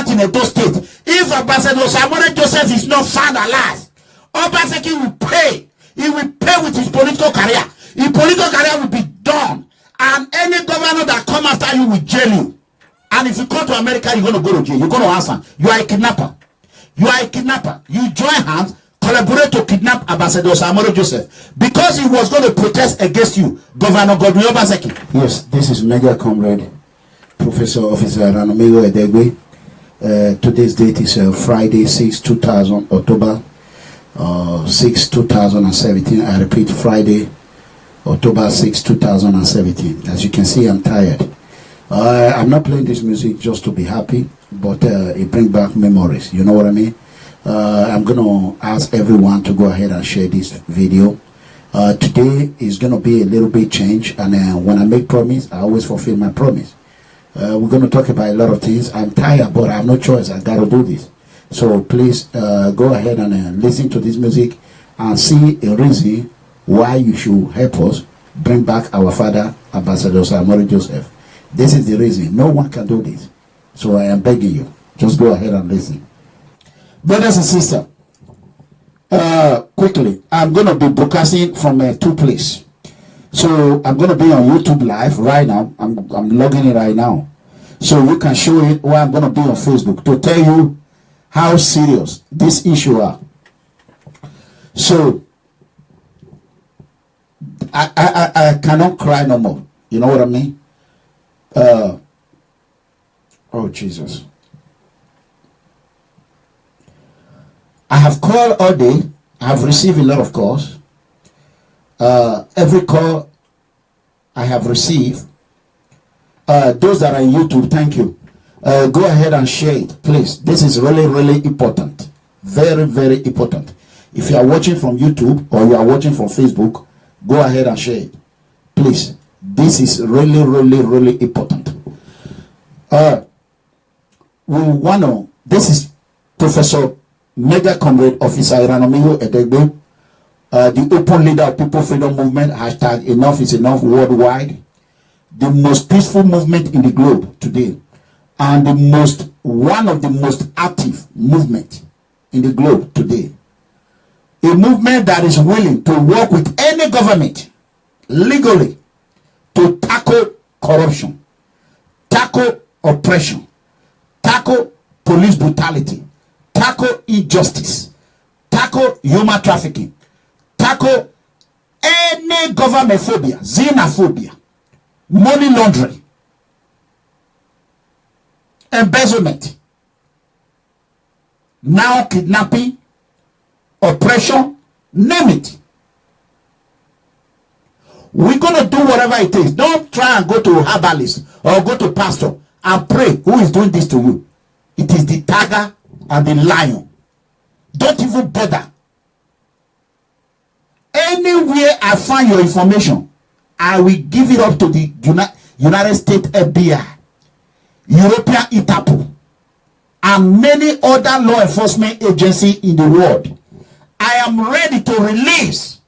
want in Edo State. If Ambassador Osayomore Joseph is not found alive, Obaseki will pay. He will pay with his political career. His political career will be done. And any governor that come after you will jail you. And if you come to America, you're going to go to jail. You're going to answer. You are a kidnapper. You are a kidnapper. You join hands, collaborate to kidnap Ambassador Osayomore Joseph. Because he was going to protest against you, Governor Godwin Obaseki. Yes, this is Mega Comrade, Professor Officer Eranomigho Edegbe. Today's date is Friday, 6, 2000, October 6, 2017. I repeat, Friday, October 6, 2017. As you can see, I'm tired. I'm not playing this music just to be happy, but it brings back memories. You know what I mean? I'm going to ask everyone to go ahead and share this video. Today is going to be a little bit change, and when I make promise, I always fulfill my promise. We're going to talk about a lot of things. I'm tired, but I have no choice. I got to do this. So please go ahead and listen to this music and see a reason why you should help us bring back our father, Ambassador Osayomore Joseph. This is the reason. No one can do this. So I am begging you. Just go ahead and listen. Brothers and sisters, quickly, I'm going to be broadcasting from two places. So I'm going to be on YouTube Live right now. I'm logging in right now. So you can show it while I'm going to be on Facebook to tell you how serious this issue are. So I cannot cry no more. You know what I mean? Oh Jesus. I have called all day. I have received a lot of calls. Every call I have received, those that are on YouTube, thank you. Go ahead and share it, please. This is really, really important. Very, very important. If you are watching from YouTube or you are watching from Facebook, go ahead and share it, please. This is really, really, really important. We want to, this is Professor Mega Comrade Officer Eranomigho Edegbe, the open leader of People Freedom Movement, hashtag Enough is Enough worldwide, the most peaceful movement in the globe today, and one of the most active movement in the globe today. A movement that is willing to work with any government legally to tackle corruption, tackle oppression, tackle police brutality, tackle injustice, tackle human trafficking, tackle any government phobia, xenophobia, money laundering, embezzlement, now kidnapping, oppression, name it. We're going to do whatever it takes. Don't try and go to herbalist or go to pastor and pray. Who is doing this to you? It is the tiger and the lion. Don't even bother. Anywhere I find your information, I will give it up to the United States FBI, European Interpol, and many other law enforcement agencies in the world. I am ready to release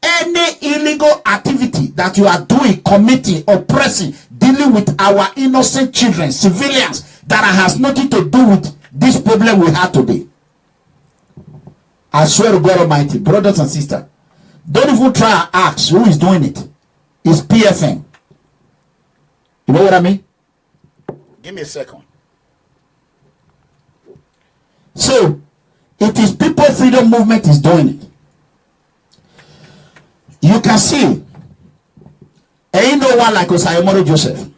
any illegal activity that you are doing, committing, oppressing, dealing with our innocent children, civilians, that has nothing to do with this problem we have today. I swear to God Almighty, brothers and sisters, don't even try and ask who is doing it. It's PFM. You know what I mean? Give me a second. So, it is People Freedom Movement is doing it. You can see, ain't no one like Osayomore Joseph.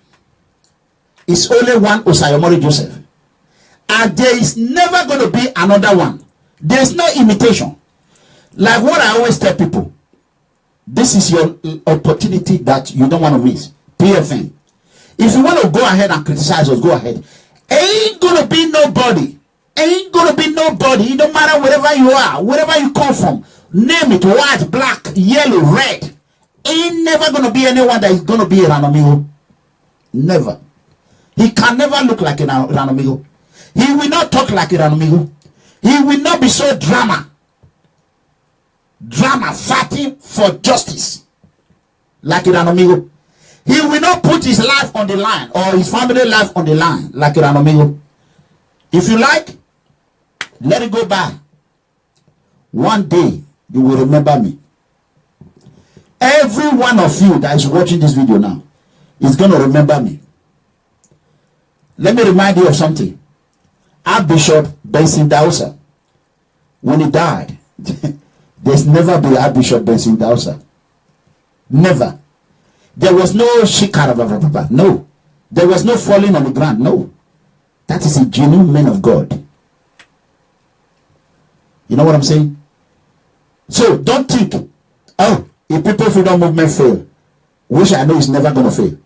It's only one Osayomore Joseph. And there is never going to be another one. There is no imitation. Like what I always tell people, this is your opportunity that you don't want to miss. PFN. If you want to go ahead and criticize us, go ahead. Ain't going to be nobody. Ain't going to be nobody. It don't matter wherever you are, wherever you come from. Name it, white, black, yellow, red. Ain't never going to be anyone that is going to be Eranomigho. Never. He can never look like Eranomigho. He will not talk like Eranomigho. He will not be so drama fighting for justice like Eranomigho. He will not put his life on the line or his family life on the line like Eranomigho. If you like, let it go by. One day, you will remember me. Every one of you that is watching this video now is going to remember me. Let me remind you of something. Archbishop Benson Dausa, when he died, there's never been Archbishop Benson Dausa. Never. There was no shikara, no. There was no falling on the ground, no. That is a genuine man of God. You know what I'm saying? So don't think, oh, if People Freedom Movement fail, which I know is never going to fail,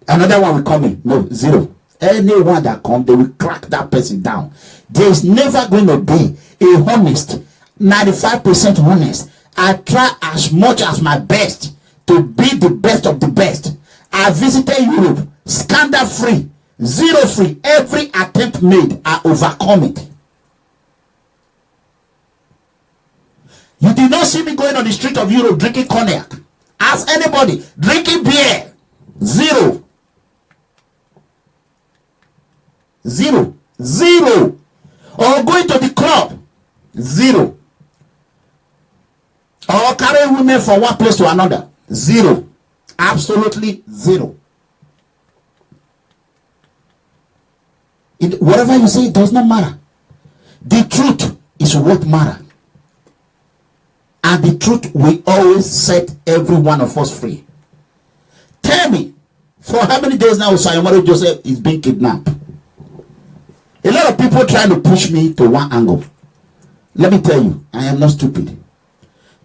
another one will come in. No, zero. Anyone that comes, they will crack that person down. There is never going to be a honest, 95% honest. I try as much as my best to be the best of the best. I visited Europe, scandal free, zero free. Every attempt made, I overcome it. You did not see me going on the street of Europe drinking cognac. Ask anybody, drinking beer. Zero. Zero. Zero. Or going to the club. Zero. Or carrying women from one place to another. Zero. Absolutely zero. Whatever you say, it does not matter. The truth is what matters. And the truth will always set every one of us free. Tell me, for how many days now Osayomore Joseph is being kidnapped? A lot of people trying to push me to one angle. Let me tell you, I am not stupid.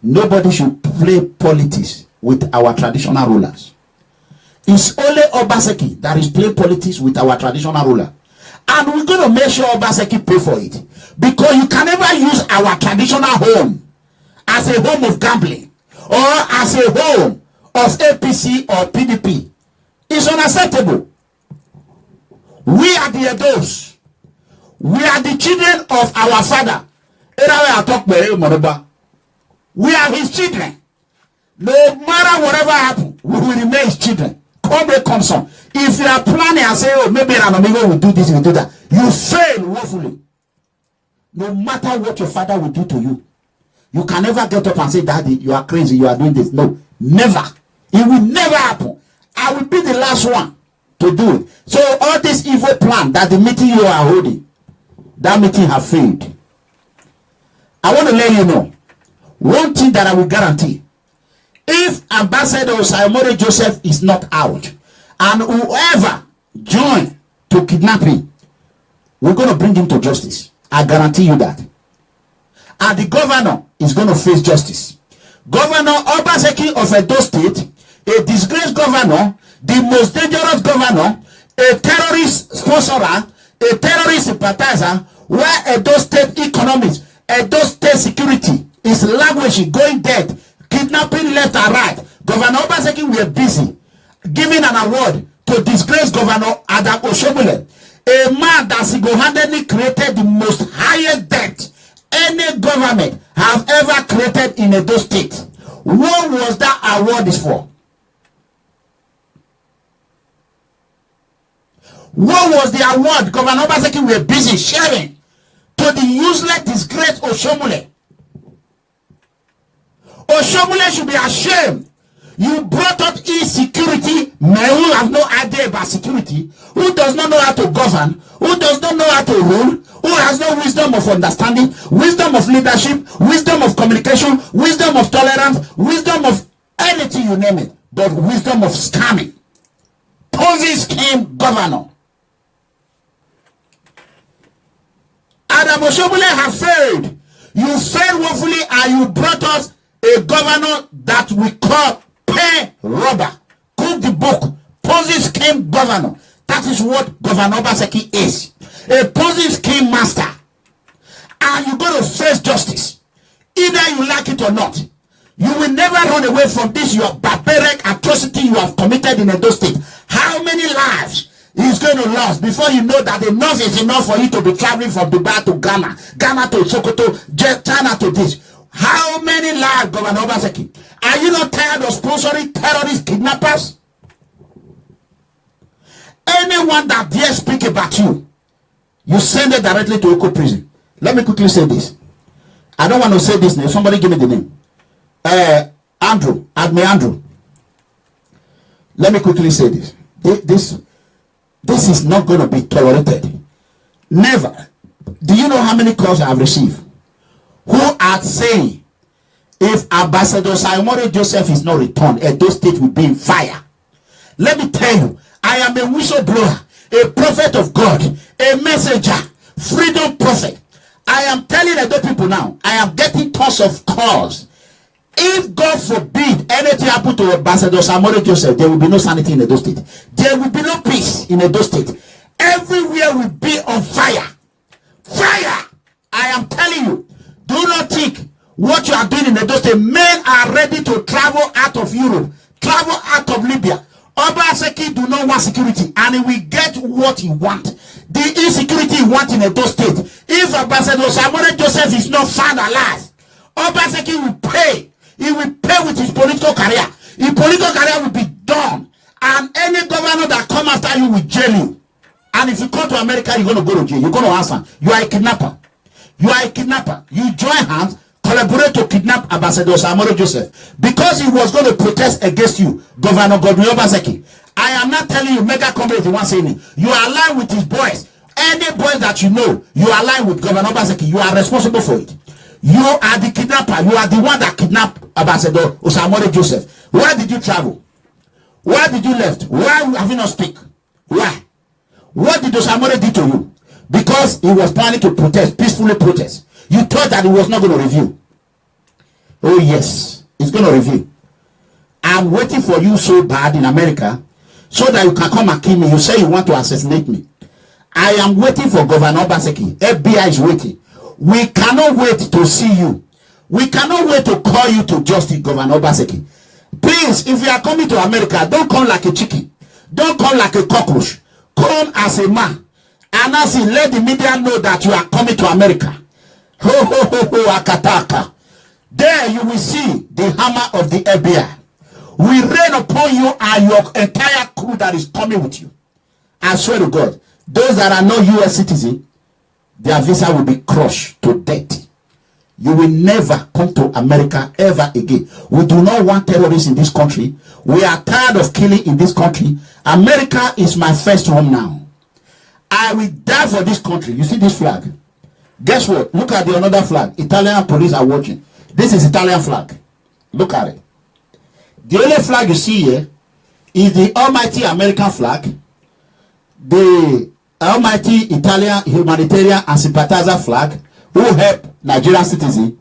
Nobody should play politics with our traditional rulers. It's only Obaseki that is playing politics with our traditional ruler. And we're going to make sure Obaseki pay for it. Because you can never use our traditional home as a home of gambling or as a home of APC or PDP. It's unacceptable. We are the Edos. We are the children of our father. We are his children. No matter whatever happens, we will remain his children. Come back, come some. If you are planning and say, oh, maybe Eranomigho will do this, will do that, you fail woefully. No matter what your father will do to you, you can never get up and say, Daddy, you are crazy, you are doing this. No, never. It will never happen. I will be the last one to do it. So all this evil plan that the meeting you are holding, that meeting have failed. I want to let you know one thing that I will guarantee. If Ambassador Osayomore Joseph is not out, and whoever join to kidnapping, we're going to bring him to justice. I guarantee you that. And the governor is going to face justice. Governor Obaseki of Edo State, a disgraced governor, the most dangerous governor, a terrorist sponsorer, a terrorist sympathizer, where Edo State economics, Edo State security is languishing, going dead, kidnapping left and right. Governor Obaseki were busy giving an award to disgraced Governor Adam Osayomore, a man that single-handedly created the most highest debt any government have ever created in Edo State. What was that award is for? What was the award Governor Obaseki were busy sharing to the useless, disgraced Osayomore? Osayomore should be ashamed. You brought up insecurity, men who have no idea about security, who does not know how to govern, who does not know how to rule, who has no wisdom of understanding, wisdom of leadership, wisdom of communication, wisdom of tolerance, wisdom of anything you name it, but wisdom of scamming. Ponzi scheme governor. Adam Osayomore have failed. You failed woefully, and you brought us a governor that we call pay robber, cook the book, Ponzi scheme governor. That is what Governor Obaseki is. A Ponzi scheme master. And you're going to face justice. Either you like it or not. You will never run away from this, your barbaric atrocity you have committed in Edo State. How many lives is going to lose before you know that enough is enough for you to be traveling from Dubai to Ghana, Ghana to Sokoto, China to this? How many lives, Governor Obaseki? Are you not tired of sponsoring terrorist kidnappers? Anyone that dare speak about you You send it directly to Oko prison. Let me quickly say this. I don't want to say this name. Somebody give me the name. Andrew, Admiral Andrew. Let me quickly say this. This is not going to be tolerated. Never. Do you know how many calls I have received who are saying if Ambassador Osayomore Joseph is not returned, Edo State will be in fire? Let me tell you, I am a whistleblower, a prophet of God, a messenger, freedom prophet. I am telling Edo people now, I am getting tons of calls. If God forbid anything happen to Ambassador Osayomore Joseph, there will be no sanity in Edo State. There will be no peace in Edo State. Everywhere will be on fire. Fire! I am telling you, do not think what you are doing in Edo State. Men are ready to travel out of Europe, travel out of Libya. Obaseki do not want security, and he will get what he wants. The insecurity he wants in Edo State. If Ambassador Osayomore Joseph is not found alive, Obaseki will pay. He will pay with his political career. His political career will be done, and any governor that come after you will jail you. And if you come to America, you're going to go to jail. You're going to answer. You are a kidnapper. You are a kidnapper. You join hands, collaborate to kidnap Ambassador Osayomore Joseph because he was going to protest against you, Governor Godwin Obaseki. I am not telling you, mega comrade, you want saying it. You are aligned with his boys. Any boys that you know, you are aligned with Governor Obaseki. You are responsible for it. You are the kidnapper. You are the one that kidnapped Ambassador Osayomore Joseph. Where did you travel? Where did you left? Why have you not speak? Why? What did Osayomore do to you? Because he was planning to protest, peacefully protest. You thought that he was not going to review. Oh yes, he's going to review. I'm waiting for you so bad in America so that you can come and kill me. You say you want to assassinate me. I am waiting for Governor Obaseki. FBI is waiting. We cannot wait to see you. We cannot wait to call you to justice, Governor Obaseki. Please, if you are coming to America, don't come like a chicken. Don't come like a cockroach. Come as a man. And as he let the media know that you are coming to America. Ho ho ho ho akataka. There you will see the hammer of the FBI. We rain upon you and your entire crew that is coming with you. I swear to God, those that are not US citizens, their visa will be crushed to death. You will never come to America ever again. We do not want terrorists in this country. We are tired of killing in this country. America is my first home now. I will die for this country. You see this flag? Guess what? Look at the another flag. Italian police are watching. This is Italian flag. Look at it. The only flag you see here is the almighty American flag, the almighty Italian humanitarian and sympathizer flag who help Nigerian citizens,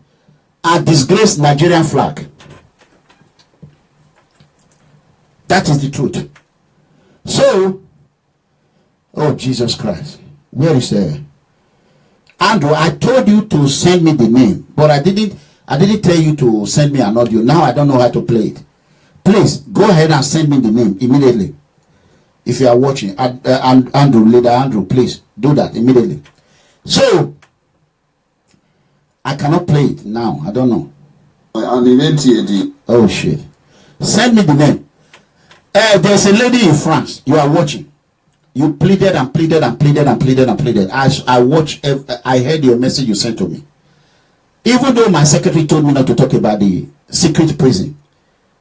and disgrace Nigerian flag. That is the truth. So, oh Jesus Christ, where is Andrew? I told you to send me the name, but I didn't tell you to send me an audio. Now I don't know how to play it. Please go ahead and send me the name immediately. If you are watching, Andrew, leader Andrew, please do that immediately. So I cannot play it now. I don't know. Oh shit! Send me the name. There's a lady in France. You are watching. You pleaded and pleaded and pleaded and pleaded and pleaded. I watched. I heard your message you sent to me. Even though my secretary told me not to talk about the secret prison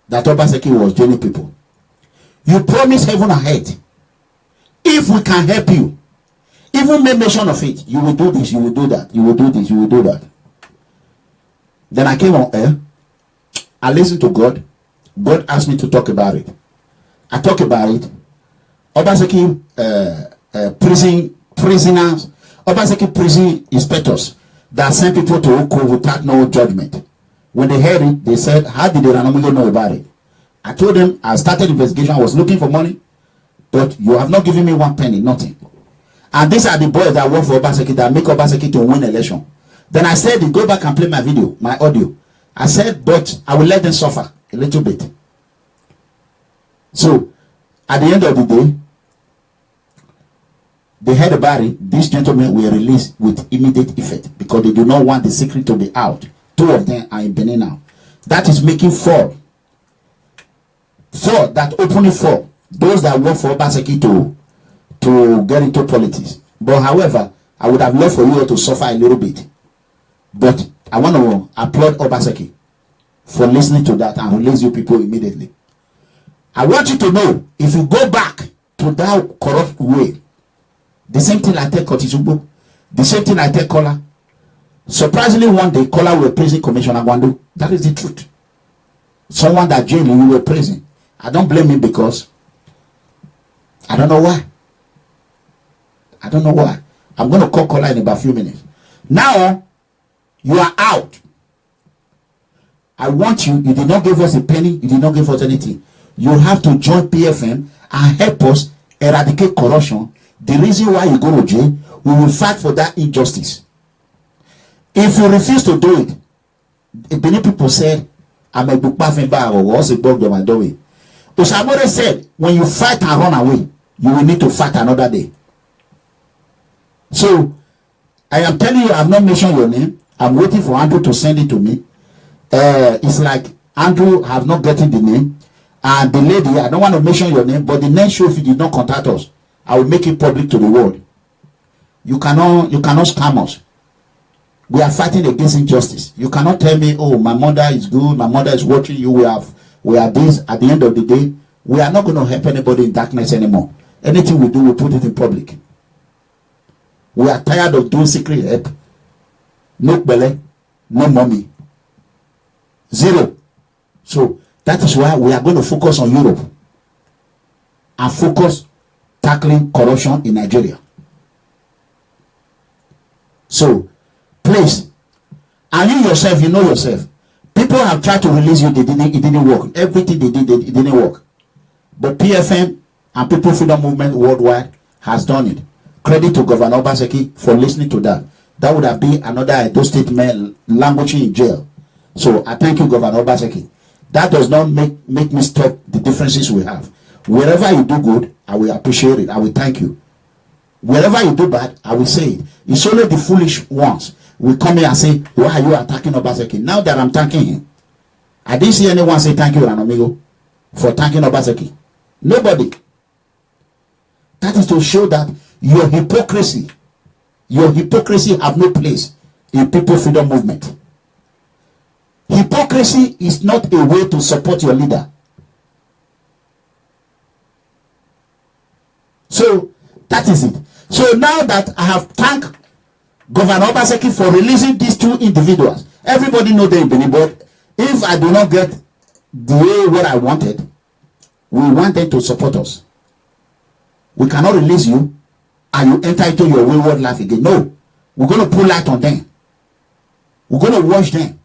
that Obaseki was joining people, you promised heaven ahead. If we can help you, even make mention of it, you will do this, you will do that, you will do this, you will do that. Then I came on air. I listened to God. God asked me to talk about it. I talk about it. Obaseki prisoners, Obaseki prison inspectors that sent people to Oko without no judgment. When they heard it, they said, how did the Eranomigho know about it? I told them I started investigation. I was looking for money, but you have not given me 1 penny, nothing. And these are the boys that work for Obaseki that make Obaseki to win election. Then I said, go back and play my video, my audio. I said, but I will let them suffer a little bit. So, at the end of the day, they heard about it. These gentlemen were released with immediate effect because they do not want the secret to be out. 2 of them are in Benin now. That is making 4. 4, that opening 4. Those that work for Obaseki to get into politics. But however, I would have loved for you all to suffer a little bit. But I want to applaud Obaseki for listening to that and release you people immediately. I want you to know, if you go back to that corrupt way, the same thing I tell Kotizubo, the same thing I tell Kola. Surprisingly, one day, Kola will praising Commissioner Gwandu. That is the truth. Someone that genuinely you were praising. I don't blame him because I don't know why. I don't know why. I'm going to call Kola in about a few minutes. Now, you are out. I want you. You did not give us a penny. You did not give us anything. You have to join PFM and help us eradicate corruption. The reason why you go to jail, we will fight for that injustice. If you refuse to do it, many people said, I'm a book bar or was a bug my doorway. Osayomore said, when you fight and run away, you will need to fight another day. So, I am telling you, I have not mentioned your name. I'm waiting for Andrew to send it to me. It's like Andrew have not gotten the name. And the lady, I don't want to mention your name, but the next show, if you did not contact us, I will make it public to the world. You cannot scam us. We are fighting against injustice. You cannot tell me, oh, my mother is good, my mother is watching you, we are this. At the end of the day, we are not going to help anybody in darkness anymore. Anything we do, we put it in public. We are tired of doing secret help. No belly, no mommy. Zero. So that is why we are going to focus on Europe and focus tackling corruption in Nigeria. So, please, and you yourself, you know yourself. People have tried to release you, it didn't work. Everything they did, it didn't work. But PFM and People Freedom Movement worldwide has done it. Credit to Governor Obaseki for listening to that. That would have been another Edo State man languishing in jail. So I thank you, Governor Obaseki. That does not make me stop the differences we have. Wherever you do good, I will appreciate it. I will thank you. Wherever you do bad, I will say it. It's only the foolish ones will come here and say, why are you attacking Obaseki? Now that I'm thanking him, I didn't see anyone say thank you, Eranomigho, for thanking Obaseki. Nobody. That is to show that your hypocrisy have no place in People Freedom Movement. Hypocrisy is not a way to support your leader. So that is it. So now that I have thanked Governor Obaseki for releasing these two individuals, everybody know them, but if I do not get the way what I wanted, we want them to support us. We cannot release you and you enter into your wayward life again. No, we're going to put light on them. We're going to watch them.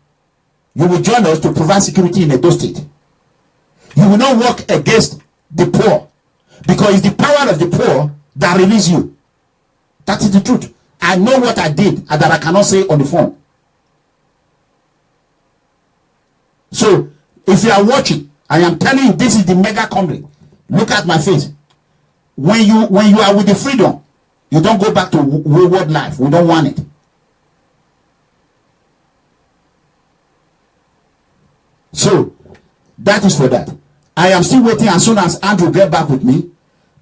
You will join us to provide security in Edo State. You will not work against the poor, because it's the power of the poor that release you. That is the truth. I know what I did and that I cannot say on the phone. So, if you are watching, I am telling you, this is the mega comedy. Look at my face. When you are with the freedom, you don't go back to wayward life. We don't want it. So, that is for that. I am still waiting as soon as Andrew get back with me.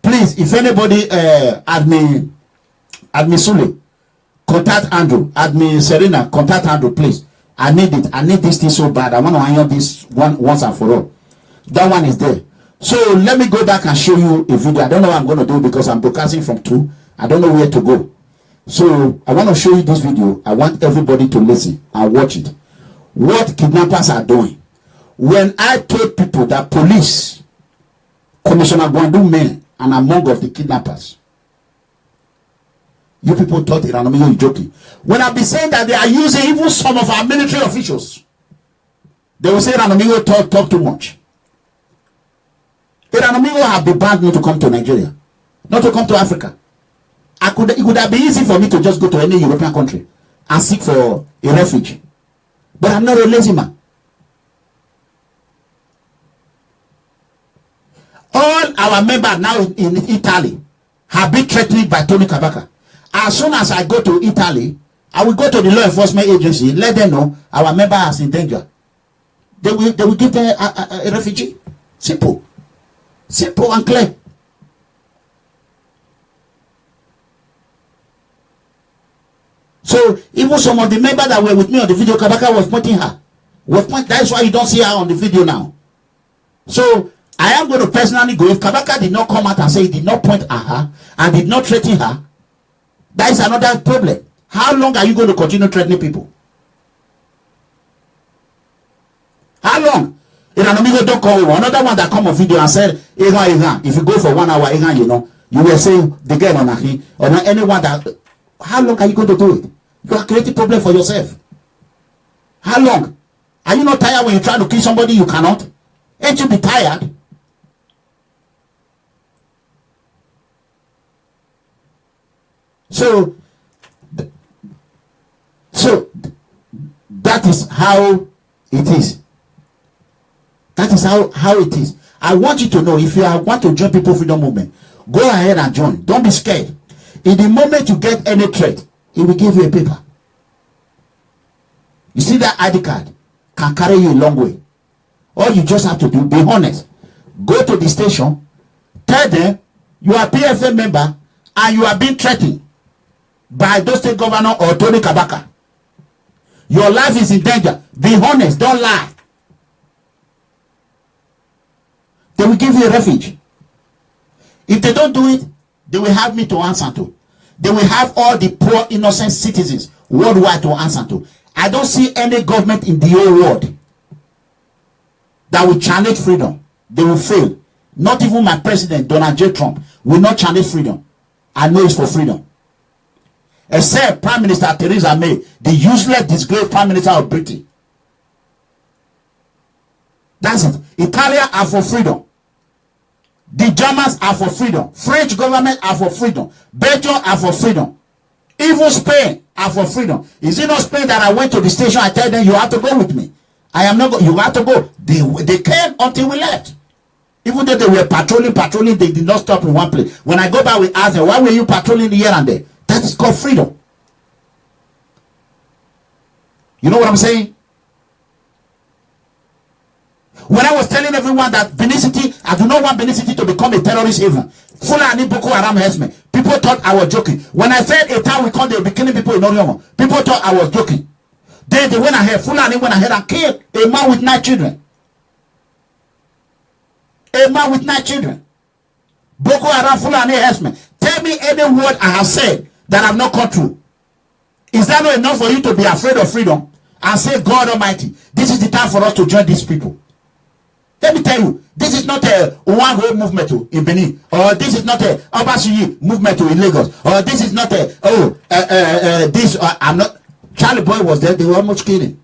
Please, if anybody, admin Sule, contact Andrew. Admin Serena, contact Andrew, please. I need it. I need this thing so bad. I want to iron this one once and for all. That one is there. So, let me go back and show you a video. I don't know what I'm going to do because I'm broadcasting from 2. I don't know where to go. So, I want to show you this video. I want everybody to listen and watch it. What kidnappers are doing. When I told people that police, Commissioner Gwandu men, and among of the kidnappers, you people thought Eranomigho is joking. When I've been saying that they are using even some of our military officials, they will say Eranomigho talk too much. Eranomigho have been banned not to come to Nigeria, not to come to Africa. It would have been easy for me to just go to any European country and seek for a refuge. But I'm not a lazy man. All our members now in Italy have been threatened by Tony Kabaka. As soon as I go to Italy, I will go to the law enforcement agency, let them know our member is in danger. They will give them a refugee. Simple. Simple and clear. So even some of the members that were with me on the video, Kabaka was pointing her. That's why you don't see her on the video now. So I am going to personally go. If Kabaka did not come out and say he did not point at her and did not threaten her, that is another problem. How long are you going to continue threatening people? How long? Eranomigho don't call another one that come on video and said, if you go for 1 hour, you know, you will say the girl on Aki or not anyone that. How long are you going to do it? You are creating problem for yourself. How long? Are you not tired when you try to kill somebody you cannot? Ain't you be tired? So that is how it is. That is how it is. I want you to know, if you want to join People Freedom Movement, go ahead and join. Don't be scared. In the moment you get any threat, he will give you a paper. You see that ID card can carry you a long way. All you just have to do, be honest. Go to the station, tell them you are PFA member and you are being threatened by those state governor or Tony Kabaka. Your life is in danger. Be honest, don't lie. They will give you a refuge. If they don't do it, they will have me to answer to. They will have all the poor innocent citizens worldwide to answer to. I don't see any government in the whole world that will challenge freedom. They will fail. Not even my president, Donald J. Trump, will not challenge freedom. I know it's for freedom. Except Prime Minister Theresa May, the useless, disgraced Prime Minister of Britain. That's it. Italians are for freedom. The Germans are for freedom. French government are for freedom. Belgium are for freedom. Even Spain are for freedom. Is it not Spain that I went to the station? I tell them you have to go with me. I am not going. You have to go. They came until we left. Even though they were patrolling, they did not stop in one place. When I go back, we ask them, why were you patrolling here and there? That is called freedom. You know what I'm saying? When I was telling everyone that Benin City, I do not want Benin City to become a terrorist haven. Fulani Boko Haram herdsmen. People thought I was joking. When I said a town we call, they will be killing people in Oriomo. People thought I was joking. Then they went ahead, Fulani went ahead and killed a man with 9 children. A man with 9 children. Boko Haram Fulani herdsmen. Tell me any word I have said that I have not come true. Is that not enough for you to be afraid of freedom and say, God Almighty, this is the time for us to join these people? Let me tell you, this is not a one whole movement in Benin, or this is not a Obaseki movement in Lagos, or this is not a I'm not. Charlie Boy was there, they were almost killing.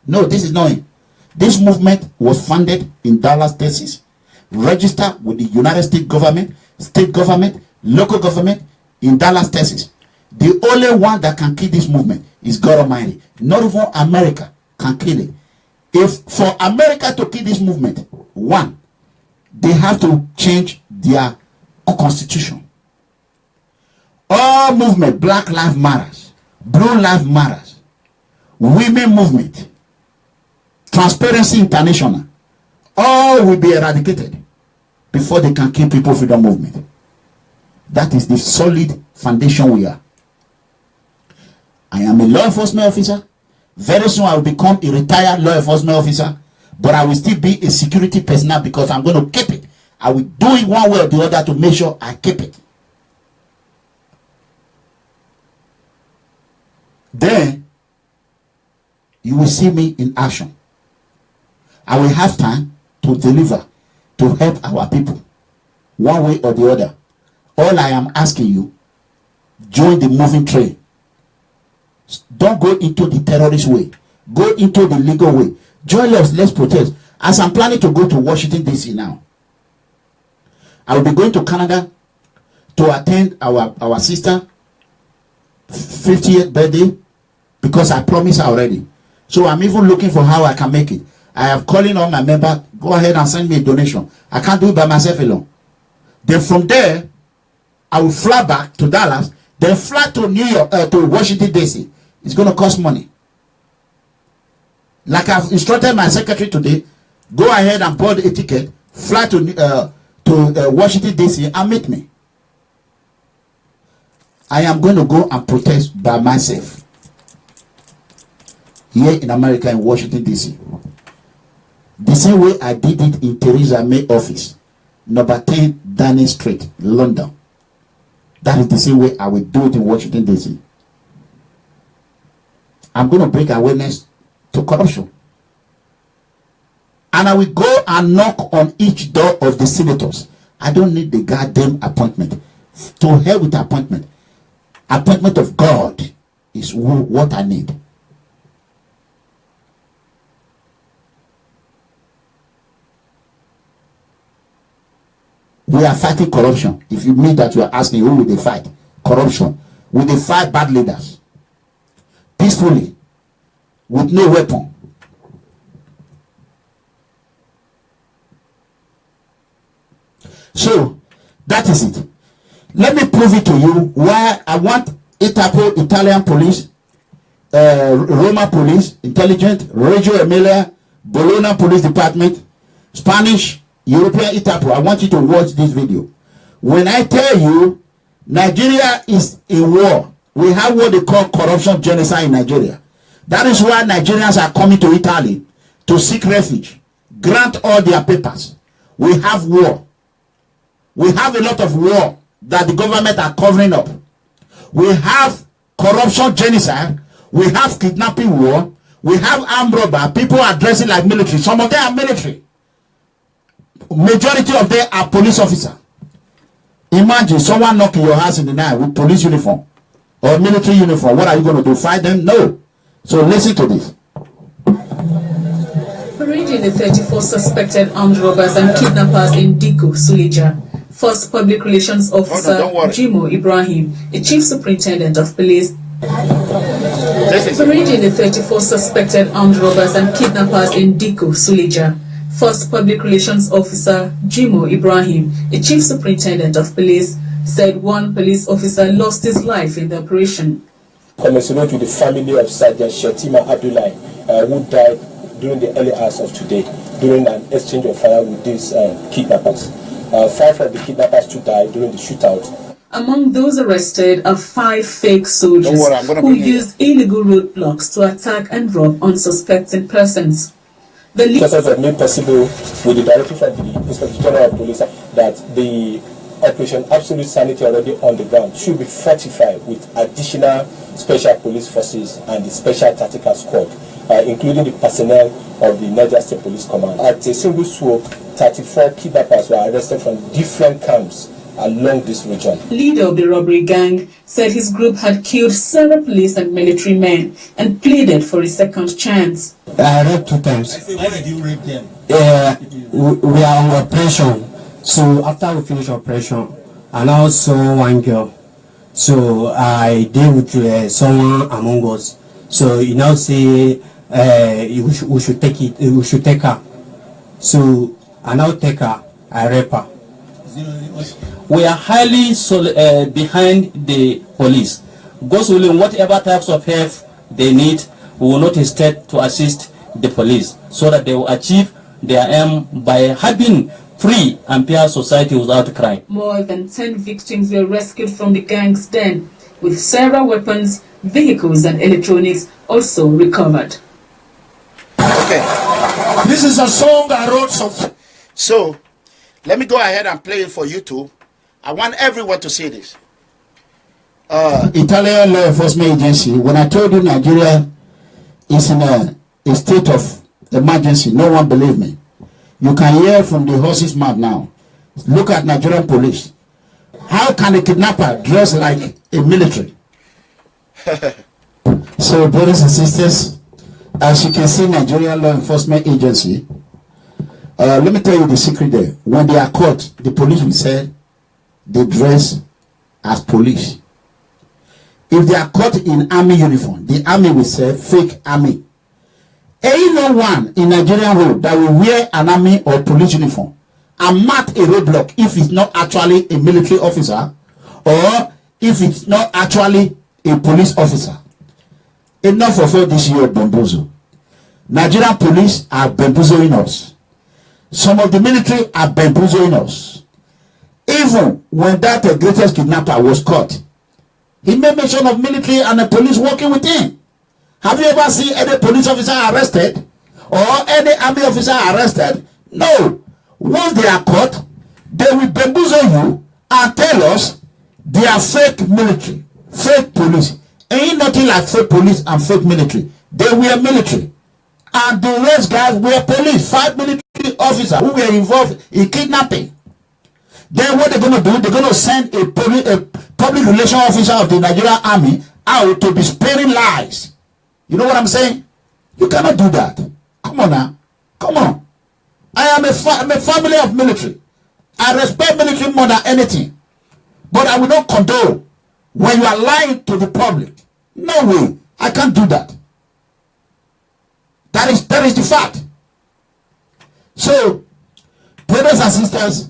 No, this is not it. This movement was funded in Dallas, Texas, registered with the United States government, state government, local government in Dallas, Texas. The only one that can kill this movement is God Almighty. Not even America can kill it. If for America to kill this movement, one, they have to change their constitution. All movement, Black Lives Matters, Blue Lives Matters, Women Movement, Transparency International, all will be eradicated before they can kill People Freedom Movement. That is the solid foundation we are. I am a law enforcement officer. Very soon I will become a retired law enforcement officer, but I will still be a security personnel because I'm going to keep it. I will do it one way or the other to make sure I keep it. Then you will see me in action. I will have time to deliver, to help our people, one way or the other. All I am asking you, join the moving train. Don't go into the terrorist way. Go into the legal way. Join us, let's protest. As I'm planning to go to Washington, D.C. now, I will be going to Canada to attend our sister 50th birthday because I promised her already. So I'm even looking for how I can make it. I have calling on my member, go ahead and send me a donation. I can't do it by myself alone. Then from there, I will fly back to Dallas, then fly to New York, to Washington, D.C. It's going to cost money. Like I've instructed my secretary today, go ahead and board a ticket, fly to Washington, D.C. and meet me. I am going to go and protest by myself. here in America, in Washington, D.C. The same way I did it in Theresa May office, number 10 Downing Street, London. That is the same way I will do it in Washington, D.C. I'm going to bring awareness to corruption. And I will go and knock on each door of the senators. I don't need the goddamn appointment. To hell with appointment. Appointment of God is what I need. We are fighting corruption. If you mean that, you are asking who will they fight? Corruption. Will they fight bad leaders? Peacefully. With no weapon. So, that is it. Let me prove it to you why I want Itapo, Italian police, Roma police, intelligent, Reggio Emilia, Bologna police department, Spanish, European Itapo. I want you to watch this video. When I tell you Nigeria is in war, we have what they call corruption genocide in Nigeria. That is why Nigerians are coming to Italy to seek refuge, grant all their papers. We have war. We have a lot of war that the government are covering up. We have corruption genocide. We have kidnapping war. We have armed robber. People are dressing like military. Some of them are military. Majority of them are police officers. Imagine someone knocking your house in the night with police uniform or military uniform. What are you going to do? Fight them? No. So listen to this. Parading the 34 suspected armed robbers and kidnappers in Diko, Suleja. First Public Relations Officer Jimo Ibrahim, the Chief Superintendent of Police. Parading the 34 suspected armed robbers and kidnappers in Diko, Suleja. First Public Relations Officer Jimo Ibrahim, the Chief Superintendent of Police, said one police officer lost his life in the operation. Commensurate with the family of Sergeant Shetima Abdullahi, who died during the early hours of today, during an exchange of fire with these kidnappers. 5 of the kidnappers to die during the shootout. Among those arrested are 5 fake soldiers who used illegal roadblocks to attack and rob unsuspecting persons. The leaders have made possible with the directive from the Inspector General of Police that the Operation Absolute Sanity already on the ground should be fortified with additional special police forces and the special tactical squad, including the personnel of the Niger State Police Command. At a single swoop, 34 kidnappers were arrested from different camps along this region. Leader of the robbery gang said his group had killed several police and military men and pleaded for a second chance. I raped 2 times. Why did you rape them? We are on operation. So after we finish operation, I now saw one girl. So I deal with someone among us. So he now say we should take it. We should take her. So I now take her. I rape her. We are highly behind the police. Goes willing, whatever types of help they need, we will not hesitate to assist the police so that they will achieve their aim by having free and fair society without crime. More than 10 victims were rescued from the gang's den, with several weapons, vehicles and electronics also recovered. Okay, this is a song I wrote. So let me go ahead and play it for YouTube. I want everyone to see this. Italian law enforcement agency, when I told you Nigeria is in a state of emergency, no one believed me. You can hear from the horse's mouth now. Look at Nigerian police. How can a kidnapper dress like a military? So, brothers and sisters, as you can see, Nigerian law enforcement agency, let me tell you the secret there. When they are caught, the police will say they dress as police. If they are caught in army uniform, the army will say fake army. Ain't no one in Nigerian road that will wear an army or police uniform and mark a roadblock if it's not actually a military officer or if it's not actually a police officer. Enough of all this year bamboozle. Nigerian police are bamboozling us. Some of the military are bamboozling us. Even when that greatest kidnapper was caught, he made mention of military and the police working with him. Have you ever seen any police officer arrested or any army officer arrested? No. Once they are caught, they will bamboozle you and tell us they are fake military, fake police. Ain't nothing like fake police and fake military. They were military. And the rest guys were police, 5 military officers who were involved in kidnapping. Then what they're going to do, they're going to send a public relations officer of the Nigerian army out to be spreading lies. You know what I'm saying? You cannot do that. Come on now. Come on. I am a family of military. I respect military more than anything. But I will not condone when you are lying to the public. No way. I can't do that. That is the fact. So, brothers and sisters,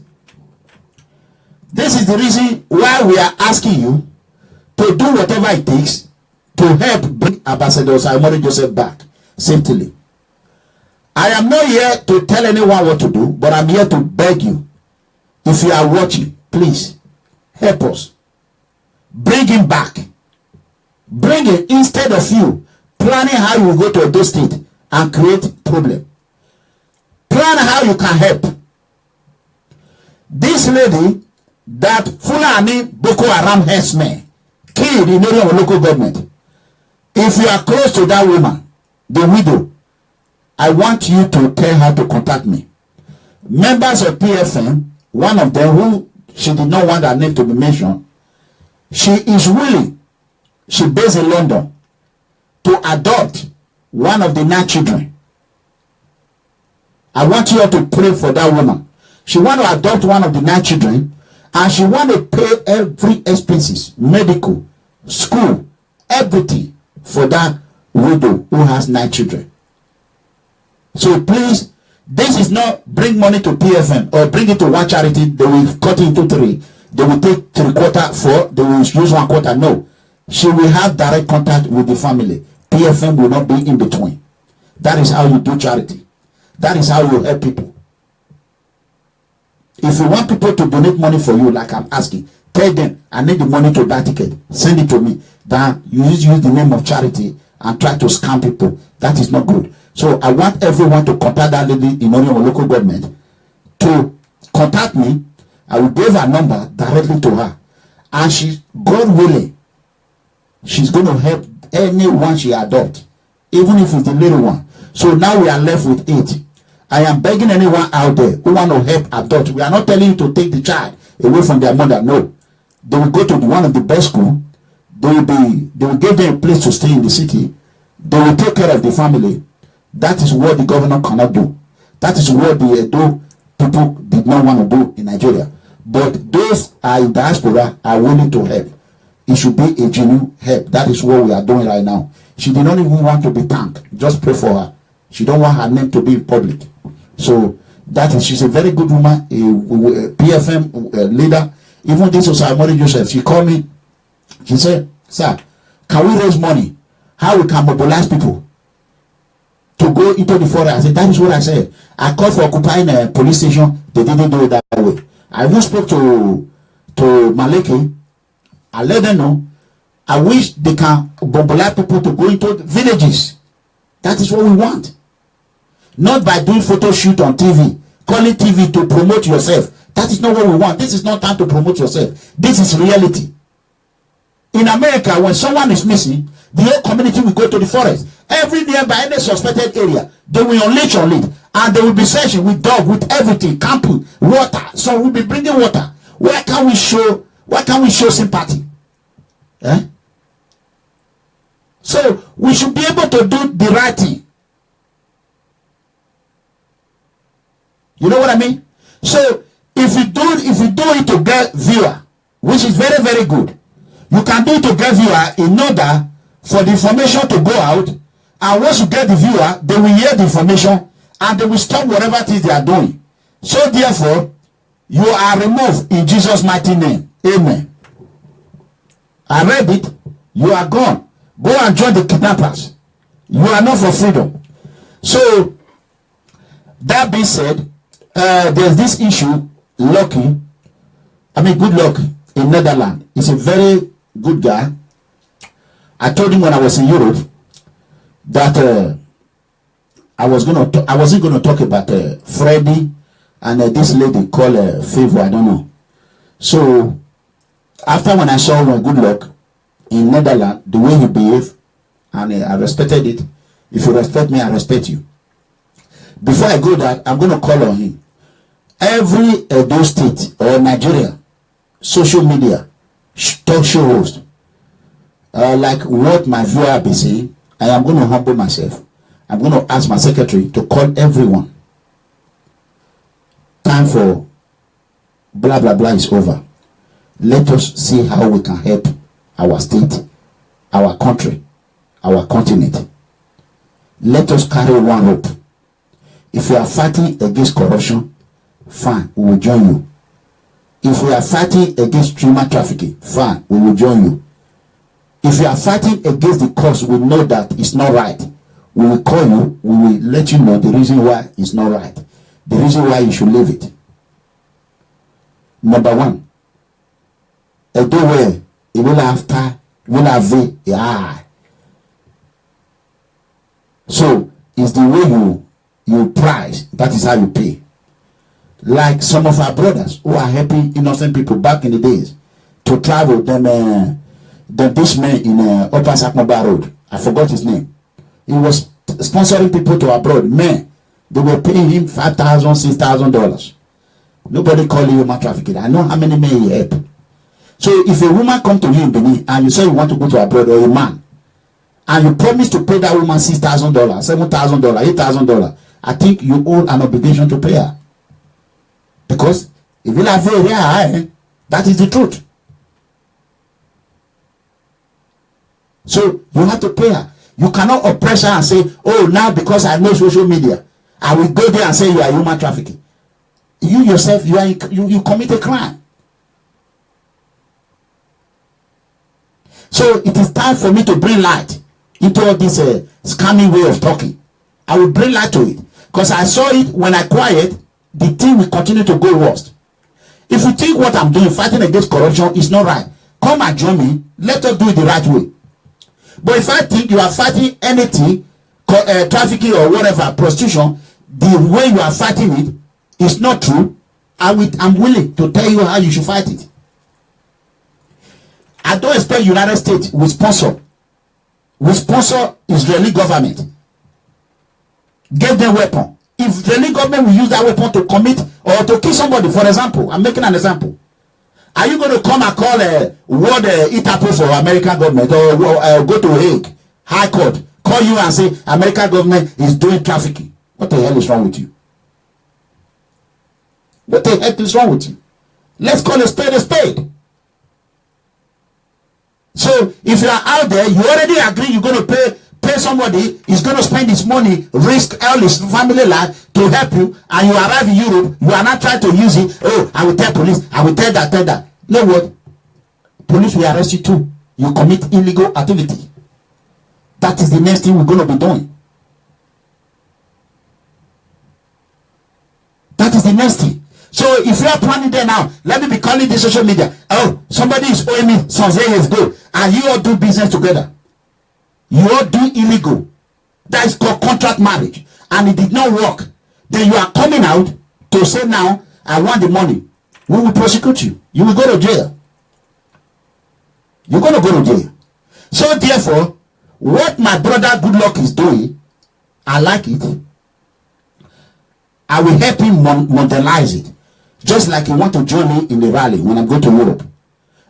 this is the reason why we are asking you to do whatever it takes to help bring Ambassador Osayomore Joseph back safely. I am not here to tell anyone what to do, but I'm here to beg you. If you are watching, please help us. Bring him back. Bring him instead of you planning how you will go to those states and create problem. Plan how you can help. This lady that Fulani Boko Haram herdsmen killed in area of local government. If you are close to that woman, the widow, I want you to tell her to contact me. Members of PFM, one of them who she did not want her name to be mentioned, she is willing, she based in London, to adopt one of the 9 children. I want you all to pray for that woman. She want to adopt one of the 9 children, and she want to pay every expenses, medical, school, everything for that widow who has 9 children. So please, this is not bring money to PFM or bring it to one charity, they will cut it into 3. They will take 3/4, 4, they will use 1/4. No. She will have direct contact with the family. PFM will not be in between. That is how you do charity. That is how you help people. If you want people to donate money for you, like I'm asking, tell them, I need the money to buy ticket. Send it to me. Then you use the name of charity and try to scam people. That is not good. So I want everyone to contact that lady in our local government to contact me. I will give her number directly to her. And she, God willing, she's going to help anyone she adopts, even if it's the little one. So now we are left with 8. I am begging anyone out there who want to help adopt. We are not telling you to take the child away from their mother. No. They will go to one of the best schools. They will give them a place to stay in the city. They will take care of the family. That is what the governor cannot do. That is what the Edo people did not want to do in Nigeria. But those are in diaspora are willing to help. It should be a genuine help. That is what we are doing right now. She did not even want to be thanked. Just pray for her. She don't want her name to be in public. So that is, she's a very good woman, a PFM leader. Even this Osayomore Joseph, she called me. She said, sir, can we raise money? How we can mobilize people to go into the forest? I said, that is what I said. I called for occupying a police station. They didn't do it that way. I even spoke to Maleke. I let them know. I wish they can mobilize people to go into villages. That is what we want. Not by doing photo shoot on TV, calling TV to promote yourself. That is not what we want. This is not time to promote yourself. This is reality. In America, when someone is missing, the whole community will go to the forest. Every nearby any suspected area, they will unleash on it, and they will be searching with dog, with everything, camping, water. So we'll be bringing water. Why can't we show sympathy? Eh? So we should be able to do the right thing. You know what I mean? So if you do it to get viewer, which is very, very good, you can do it to get viewer in order for the information to go out, and once you get the viewer, they will hear the information and they will stop whatever it is they are doing. So therefore, you are removed in Jesus' mighty name. Amen. I read it. You are gone. Go and join the kidnappers. You are not for freedom. So that being said, there's this issue, Lucky. I mean, good luck in Netherlands. He's a very good guy. I told him when I was in Europe, that I wasn't gonna talk about Freddie and this lady called Favor. I don't know. So after when I saw Good Luck in Netherlands, the way he behaved, and I respected it. If you respect me, I respect you. Before I go that, I'm gonna call on him. Every Edo state or Nigeria social media talk show host, like what my viewer be saying, I am going to humble myself. I'm going to ask my secretary to call everyone. Time for blah blah blah is over. Let us see how we can help our state, our country, our continent. Let us carry one rope. If you are fighting against corruption, fine, we will join you. If we are fighting against human trafficking, fine, we will join you. If you are fighting against the cause, we know that it's not right. We will call you, we will let you know the reason why it's not right. The reason why you should leave it. Number one, a do where it will after, will have a so it's the way you price, that is how you pay. Like some of our brothers who are helping innocent people back in the days to travel this man in Upper Sakmaba Road. I forgot his name. He was sponsoring people to abroad. Man, they were paying him $5,000, $6,000. Nobody called you human trafficking. I know how many men he helped. So if a woman come to you in Benin and you say you want to go to abroad, or a man, and you promise to pay that woman $6,000, $7,000, $8,000, I think you owe an obligation to pay her. Because if you are very high, that is the truth. So you have to pay her. You cannot oppress her and say, oh, now because I know social media, I will go there and say you are human trafficking. You yourself, you commit a crime. So it is time for me to bring light into all this scamming way of talking. I will bring light to it. Because I saw it when I quiet, the thing will continue to go worse. If you think what I'm doing, fighting against corruption, is not right, come and join me. Let us do it the right way. But if I think you are fighting anything, trafficking or whatever, prostitution, the way you are fighting it is not true, I'm willing to tell you how you should fight it. I don't expect United States will sponsor Israeli government. Give them weapon. If Israeli government will use that weapon to commit or to kill somebody, for example, I'm making an example. Are you going to come and call a world Interpol for American government, or go to Hague, High Court, call you and say American government is doing trafficking? What the hell is wrong with you? What the heck is wrong with you? Let's call a spade a spade. So if you are out there, you already agree you're going to pay somebody, is going to spend his money, risk all his family life to help you, and you arrive in Europe, you are not trying to use it. Oh, I will tell police, I will tell that. You know what? Police will arrest you too. You commit illegal activity. That is the next thing we're going to be doing. That is the next thing. So if you are planning there now, let me be calling the social media. Oh, somebody is owing me some years ago, and you all do business together. You all do illegal. That is called contract marriage, and it did not work. Then you are coming out to say now, I want the money. We will prosecute you. You will go to jail. You're going to go to jail. So therefore, what my brother Good Luck is doing, I like it. I will help him modernize it. Just like he want to join me in the rally when I go to Europe.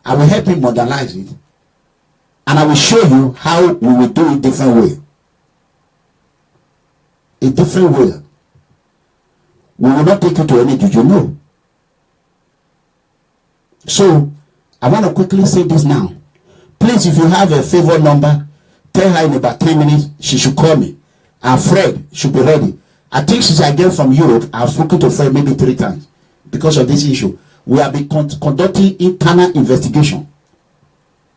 I will help him modernize it. And I will show you how we will do it different way. A different way. We will not take you to any juju, no. So, I want to quickly say this now. Please, if you have a favor number, tell her in about 3 minutes she should call me. And Fred should be ready. I think since I get from Europe, I've spoken to Fred maybe 3 times because of this issue. We have been conducting internal investigation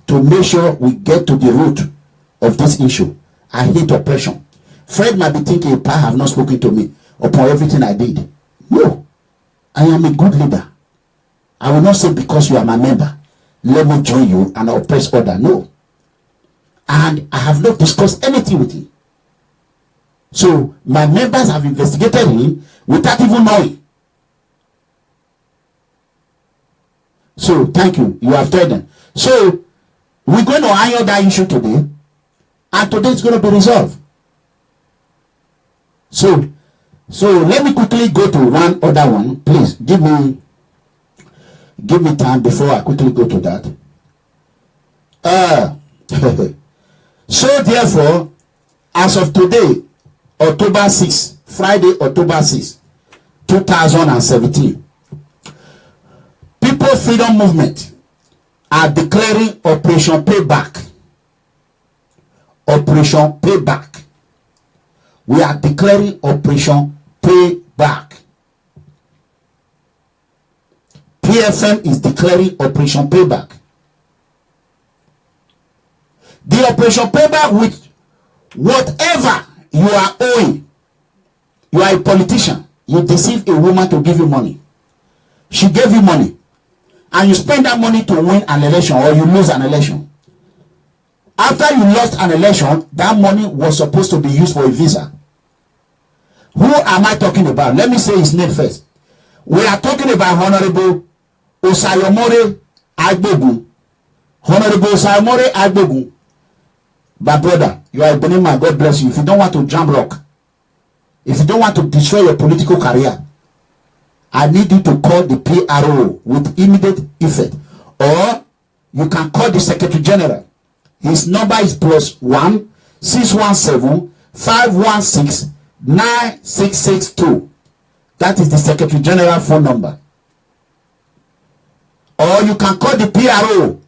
to make sure we get to the root of this issue. I hate oppression. Fred might be thinking, Pa have not spoken to me upon everything I did. No, I am a good leader. I will not say because you are my member, let me join you and oppress other. No. And I have not discussed anything with you. So my members have investigated him without even knowing. So thank you. You have told them. So we're going to iron that issue today, and today it's going to be resolved. So let me quickly go to one other one. Please give me time before I quickly go to that. So therefore, as of today, October 6, Friday, October 6, 2017, People Freedom Movement are declaring Operation Payback. Operation Payback. We are declaring Operation Payback. PFM is declaring Operation Payback. The Operation Payback with whatever you are owing. You are a politician. You deceive a woman to give you money. She gave you money. And you spend that money to win an election, or you lose an election. After you lost an election, that money was supposed to be used for a visa. Who am I talking about? Let me say his name first. We are talking about Honorable Osayomore Agbogun. Honorable Osayomore Agbogun. But brother, you are a Benima. God bless you. If you don't want to jump rock, if you don't want to destroy your political career, I need you to call the PRO with immediate effect. Or you can call the Secretary General. His number is +1 617 516 9662. That is the Secretary General phone number. Or you can call the PRO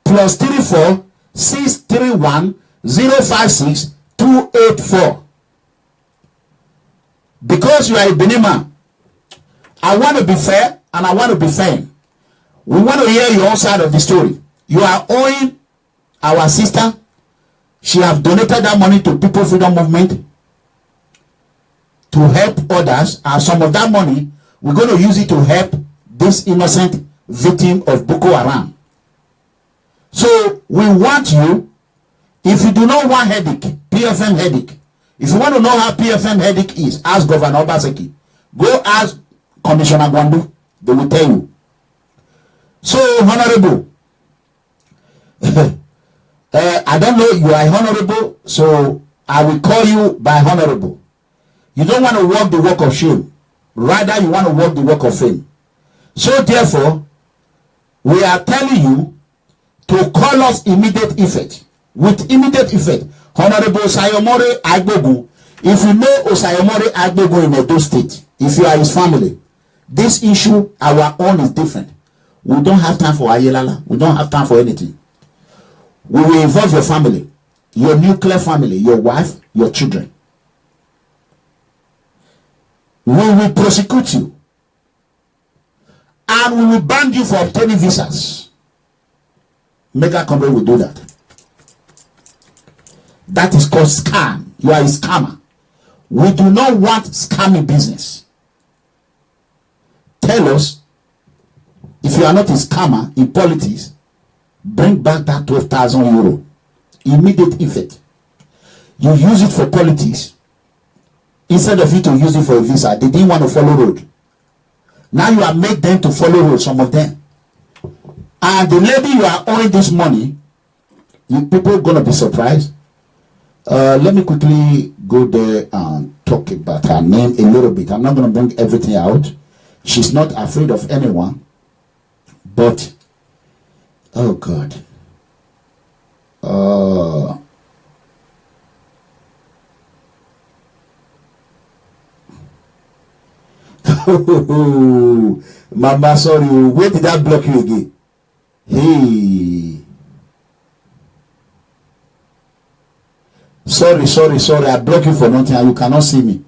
+34 631 056 284. Because you are a Benima, I want to be fair and I want to be firm. We want to hear your own side of the story. You are owing our sister. She have donated that money to People Freedom Movement to help others, and some of that money we're going to use it to help this innocent victim of Boko Haram. So we want you, if you do not want headache, PFM headache, if you want to know how PFM headache is, ask Governor Obaseki. Go ask Commissioner Gwandu. They will tell you. So, Honorable, I don't know, you are honorable, so I will call you by honorable. You don't want to walk the walk of shame. Rather, you want to walk the walk of fame. So, therefore, we are telling you to call us immediate effect. With immediate effect. Honorable Osayomore Agbogun. If you know Osayomore Agbogun in Edo State, if you are his family, this issue, our own, is different. We don't have time for Ayelala. We don't have time for anything. We will involve your family, your nuclear family, your wife, your children. We will prosecute you. And we will ban you for obtaining visas. Mega company will do that. That is called scam. You are a scammer. We do not want scamming business. Tell us, if you are not a scammer in politics, bring back that 12,000 euro. Immediate effect. You use it for politics instead of you to use it for a visa. They didn't want to follow road. Now you are make them to follow road, some of them. And the lady you are owing this money, you people are going to be surprised. Let me quickly go there and talk about her name a little bit. I'm not going to bring everything out. She's not afraid of anyone. But, oh God. Mama, sorry. Where did I block you again? Hey. Sorry. I blocked you for nothing and you cannot see me.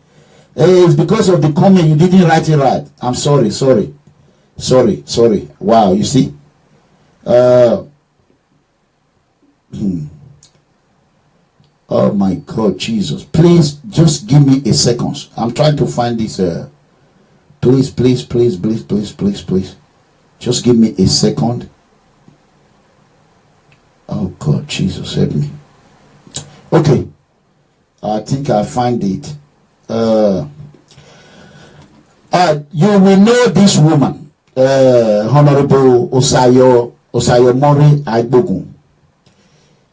Hey, it's because of the comment. You didn't write it right. I'm sorry. Wow, you see? Oh my God, Jesus. Please, just give me a second. I'm trying to find this. Please. Just give me a second. Oh God, Jesus, help me. Okay. I think I find it. You will know this woman, Honorable Osayomore Agbogun.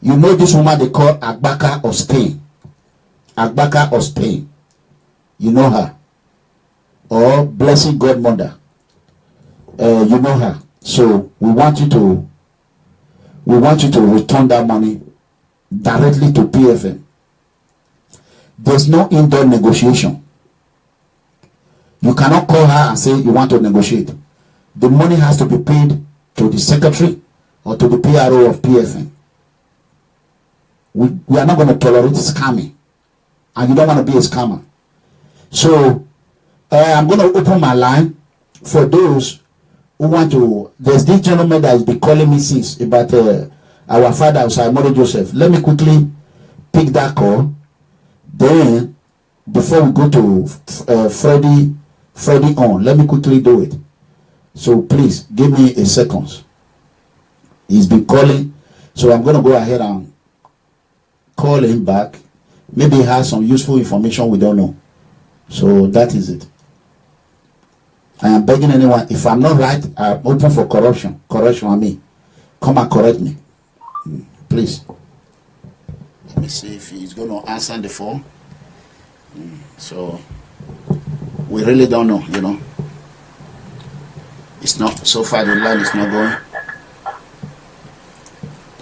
You know this woman they call Agbaka of Spain. Agbaka of Spain. You know her. Or Blessing Godmother. You know her. So we want you to return that money directly to PFM. There's no indoor negotiation. You cannot call her and say you want to negotiate. The money has to be paid to the secretary or to the PRO of PFM. We are not going to tolerate scamming. And you don't want to be a scammer. So I'm going to open my line for those who want to. There's this gentleman that has been calling me since about our father Osayomore Joseph. Let me quickly pick that call. Then before we go to Freddie on, let me quickly do it. So please give me a second. He's been calling, so I'm going to go ahead and call him back. Maybe he has some useful information we don't know. So that is it. I am begging anyone, if I'm not right, I'm open for correction. Correction on me. Come and correct me. Please. Let me see if he's going to answer the phone. So we really don't know, you know. It's not, so far the line is not going.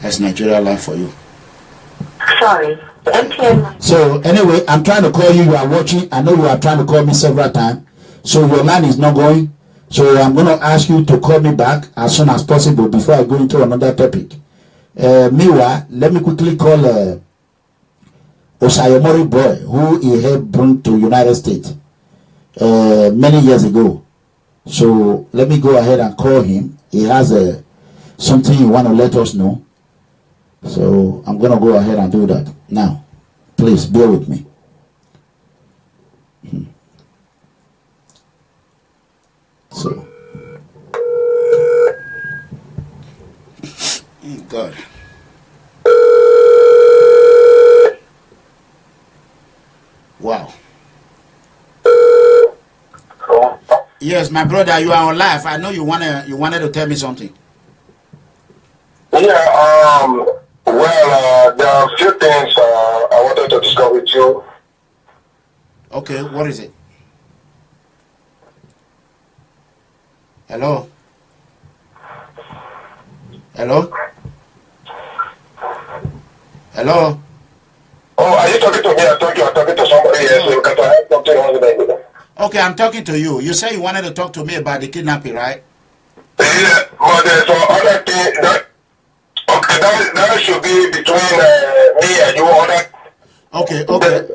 That's Nigeria line for you. Sorry, the MTN. So anyway, I'm trying to call you. You are watching. I know you are trying to call me several times. So your line is not going. So I'm going to ask you to call me back as soon as possible before I go into another topic. Meanwhile, let me quickly call Osayomore boy, who he helped bring to United States many years ago. So let me go ahead and call him. He has something he want to let us know. So I'm going to go ahead and do that now. Please bear with me. So, God. Wow. Yes, my brother, you are on live. I know you wanted to tell me something. Yeah, there are a few things I wanted to discuss with you. Okay, what is it? Hello? Hello? Hello? Oh, are you talking to me? I thought you were talking to somebody else because I have something on the name. Okay, I'm talking to you. You say you wanted to talk to me about the kidnapping, right? Yeah, but there's some other thing that should be between me and you.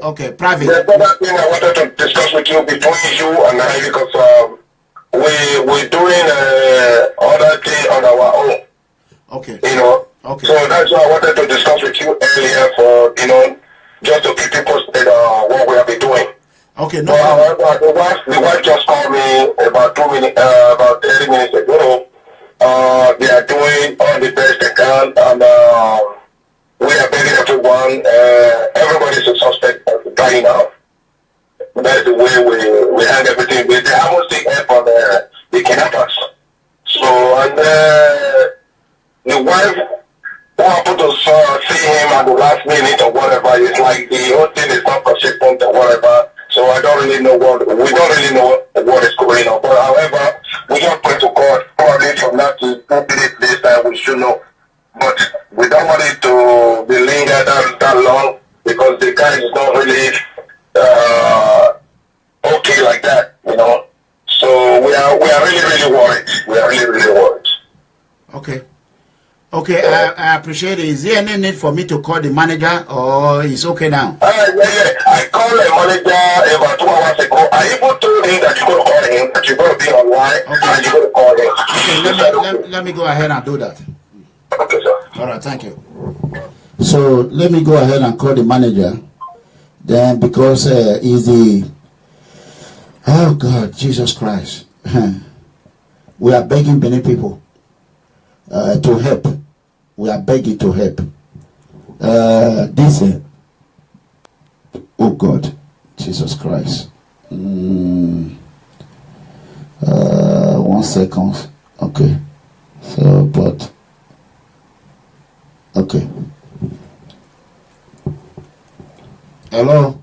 Okay, private. There's another thing I wanted to discuss with you between you and I because we're doing other thing on our own. Okay. You know. Okay. So that's why I wanted to discuss with you earlier for just to keep you posted on what we have been doing. Okay, no problem. The wife just called me about 30 minutes ago. They are doing all the best they can, and we are begging everyone. Everybody's a suspect right now. That's the way we hand everything. They haven't taken help on the kidnappers. So, and the wife who happened to see him at the last minute or whatever, it's like the whole thing is not consistent or whatever. So we don't really know what is going on. But however, we just pray to God, probably from now to 2 minutes this time we should know. But we don't want it to be lingered that long because the guy is not really okay like that, you know. So we are really worried. We are really worried. Okay, I appreciate it. Is there any need for me to call the manager or it's okay now? Yeah. I called the manager about 2 hours ago. I even told him that you're going to call him, that you're going to be online, and you're going to call him. Okay, let me go ahead and do that. Okay, sir. All right, thank you. So let me go ahead and call the manager. Then because he's the... Oh God, Jesus Christ. We are begging many people to help. We are begging to help. Oh God, Jesus Christ. 1 second. Okay. So, but okay. Hello.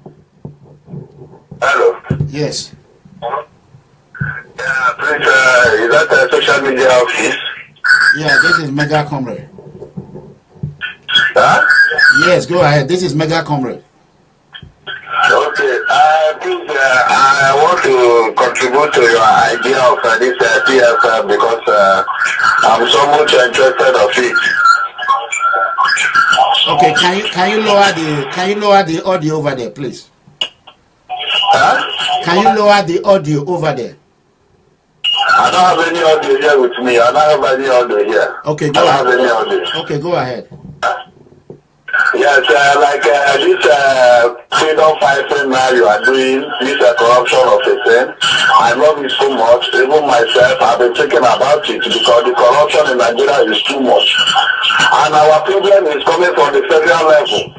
Hello. Yes. Please, is that a social media office? Yeah, this is Mega Comrade. Huh? Yes, go ahead. This is Mega Comrade. Okay. Please, I want to contribute to your idea of this PFM because I'm so much interested of it. Okay, can you lower the audio over there, please? Huh? Can you lower the audio over there? I don't have any audio here with me. I don't have any audio here. Okay, I don't have any audio. Okay, go ahead. Yes, like this freedom fighting now you are doing, this corruption of a thing, I love it so much. Even myself, I've been thinking about it because the corruption in Nigeria is too much. And our problem is coming from the federal level.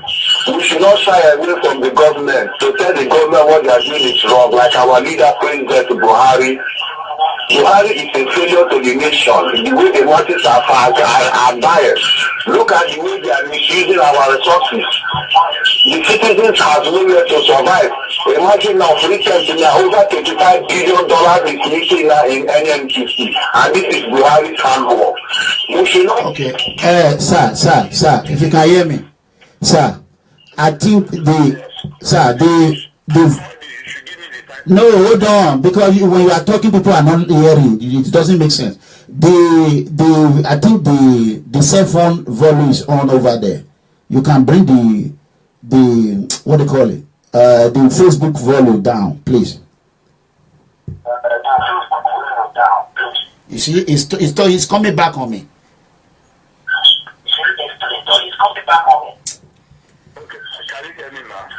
We should not shy away from the government to tell the government what they are doing is wrong, like our leader, President Buhari. Buhari is a failure to the nation. The way the masses are biased. Look at the way they are misusing our resources. The citizens have nowhere to survive. Imagine now, for instance, over $25 billion is missing now in NNPC. And this is Buhari's handwork. We should not... Okay. Sir, if you can hear me. Sir, I think the no, hold on, because when you are talking, people are not hearing. It doesn't make sense. I think the cell phone volume is on over there. You can bring the what do you call it? The Facebook volume down, please. You see, it's coming back on me.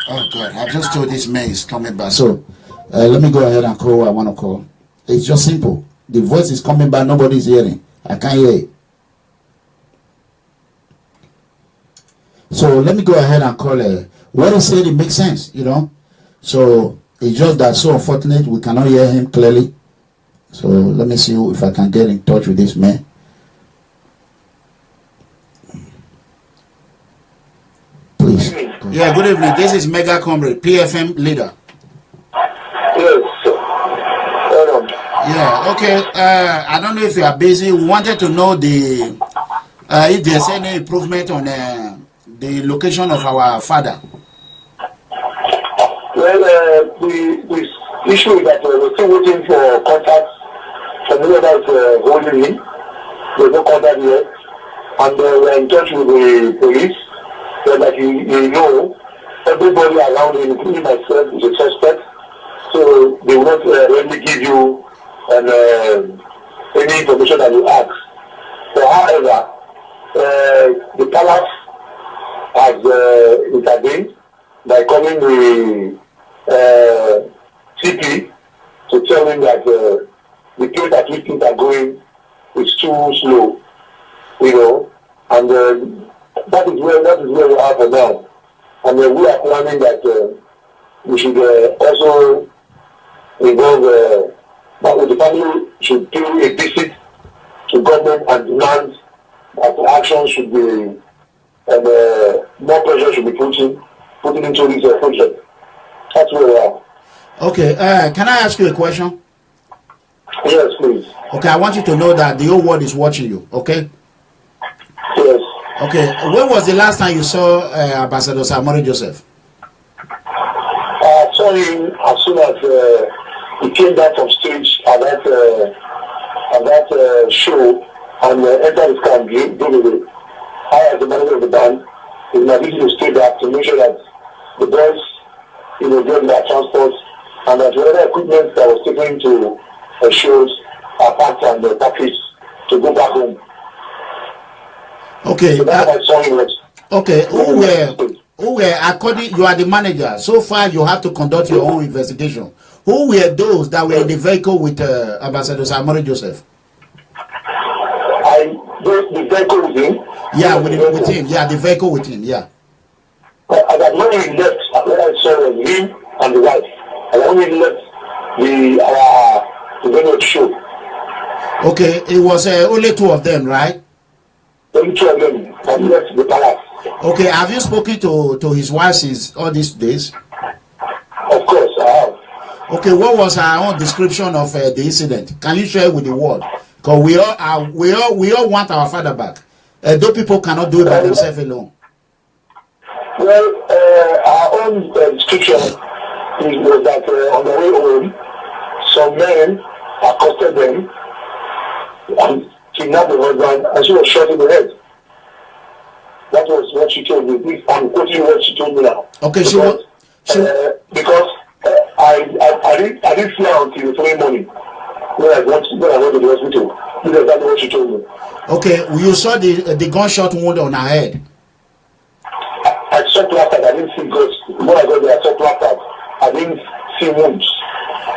Oh God, I just told this man is coming back. So let me go ahead and call what I want to call. It's just simple. The voice is coming back, nobody's hearing. I can't hear it. So let me go ahead and call what he said, it makes sense, you know. So it's just that so unfortunate we cannot hear him clearly. So let me see if I can get in touch with this man. Please. Yeah, good evening. This is Mega Comrade, PFM leader. Yes. Yeah, okay. I don't know if you are busy. We wanted to know if there's any improvement on the location of our father. Well, the issue is that we're still waiting for contacts from whoever is holding him. There's no contact yet. And we're in touch with the police. So that you know, everybody around him, including myself, is a suspect. So they will not really give you any information that you ask. But however, the palace has intervened by calling the CP to tell him that the pace at which things are going is too slow, you know, and that is where we are for now. And we are planning that we should also involve that the family should do a visit to government and demand that the action should be and more pressure should be putting into this project. That's where we are. Okay, can I ask you a question? Yes, please. Okay, I want you to know that the whole world is watching you, okay? Yes. Okay, when was the last time you saw Ambassador Osayomore Joseph? I saw him as soon as he came down from stage at that show and entered his car and drove away. I, as the manager of the band, in my duty to stay back to make sure that the boys, you know, get their transport and that whatever equipment that was taken to shows are packed and packaged to go back home. Okay. So that's my song was. Okay. Who were according? You are the manager. So far, you have to conduct your own investigation. Who were those that were in the vehicle with Ambassador Osayomore Joseph? The vehicle with him. Yeah, with him. Yeah, the vehicle with him. Yeah. At that moment he left, when I saw was him and the wife. And I only left the venue show. Okay, it was only two of them, right? Only two of them from left the palace. Okay, have you spoken to his wife since all these days? Of course, I have. Okay, what was her own description of the incident? Can you share with the world? Because we all want our father back. Though people cannot do that themselves alone. Well, our own description was that on the way home, some men accosted them and kidnapped the husband, and she was shot in the head. That was what she told me. I'm quoting what she told me now. Okay, because I didn't see her until the following morning when I went to the hospital. This is exactly what she told me. Okay, you saw the gunshot wound on her head. I saw plastered. I didn't see guns. When I got there, I saw plastered. I didn't see wounds.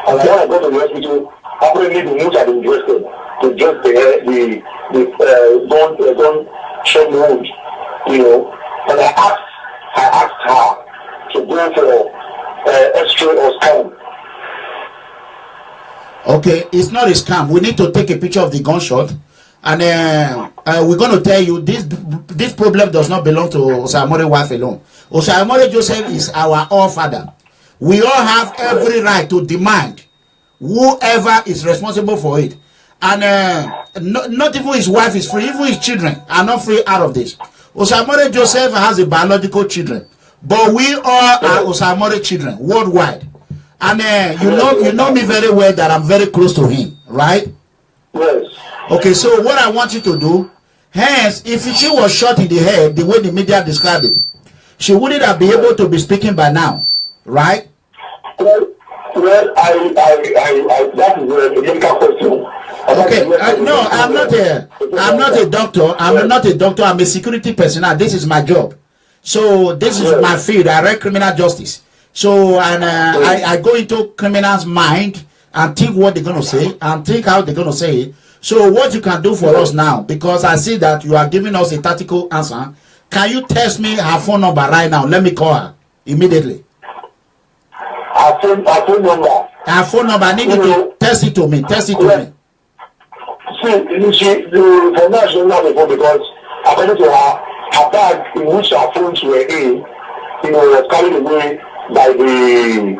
And when I got to the hospital, apparently the wounds had been dressed to dress the gunshot wound, you know. And I asked her to go for X-ray or scan. Okay, it's not a scam. We need to take a picture of the gunshot, and we're going to tell you this problem does not belong to Osayomore's wife alone. Osayomore Joseph is our all father. We all have every right to demand whoever is responsible for it, and not even his wife is free. Even his children are not free out of this. Osayomore Joseph has a biological children, but we all are Osayomore children worldwide. And you know me very well that I'm very close to him, right? Yes. Okay, so what I want you to do, hence, if she was shot in the head, the way the media described it, she wouldn't have been able to be speaking by now, right? Well, that is a medical question. Okay, no, I'm not a doctor. I'm not a doctor. I'm a security personnel. This is my job. So this is my field. I read criminal justice. So, and I go into criminals' mind and think what they're going to say and think how they're going to say it. So what you can do for us now, because I see that you are giving us a tactical answer, can you text me her phone number right now? Let me call her immediately. Her phone number? Her phone number, I need you to text it to me. Text it to me. See, for now she doesn't have a phone because according to her bag in which her phones were in, was carried away by the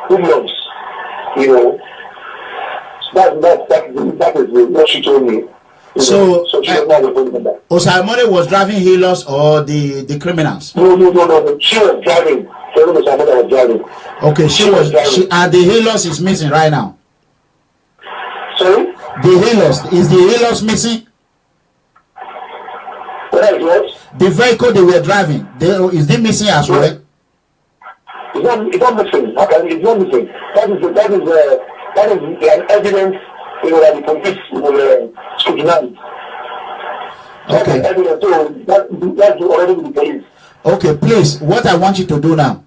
hoodlums, that is what she told me. So she doesn't have a phone number. Osayomore was driving healers or the criminals? No. She was driving. Osayomore was driving. Okay, she was driving. And the healers is missing right now. Sorry? The healers missing? What? The vehicle they were driving, is they missing as well? It's not missing. It's not missing. That is an evidence, that the police will scrutinize. Okay. Evidence, so that's already with the police. Okay, please, what I want you to do now,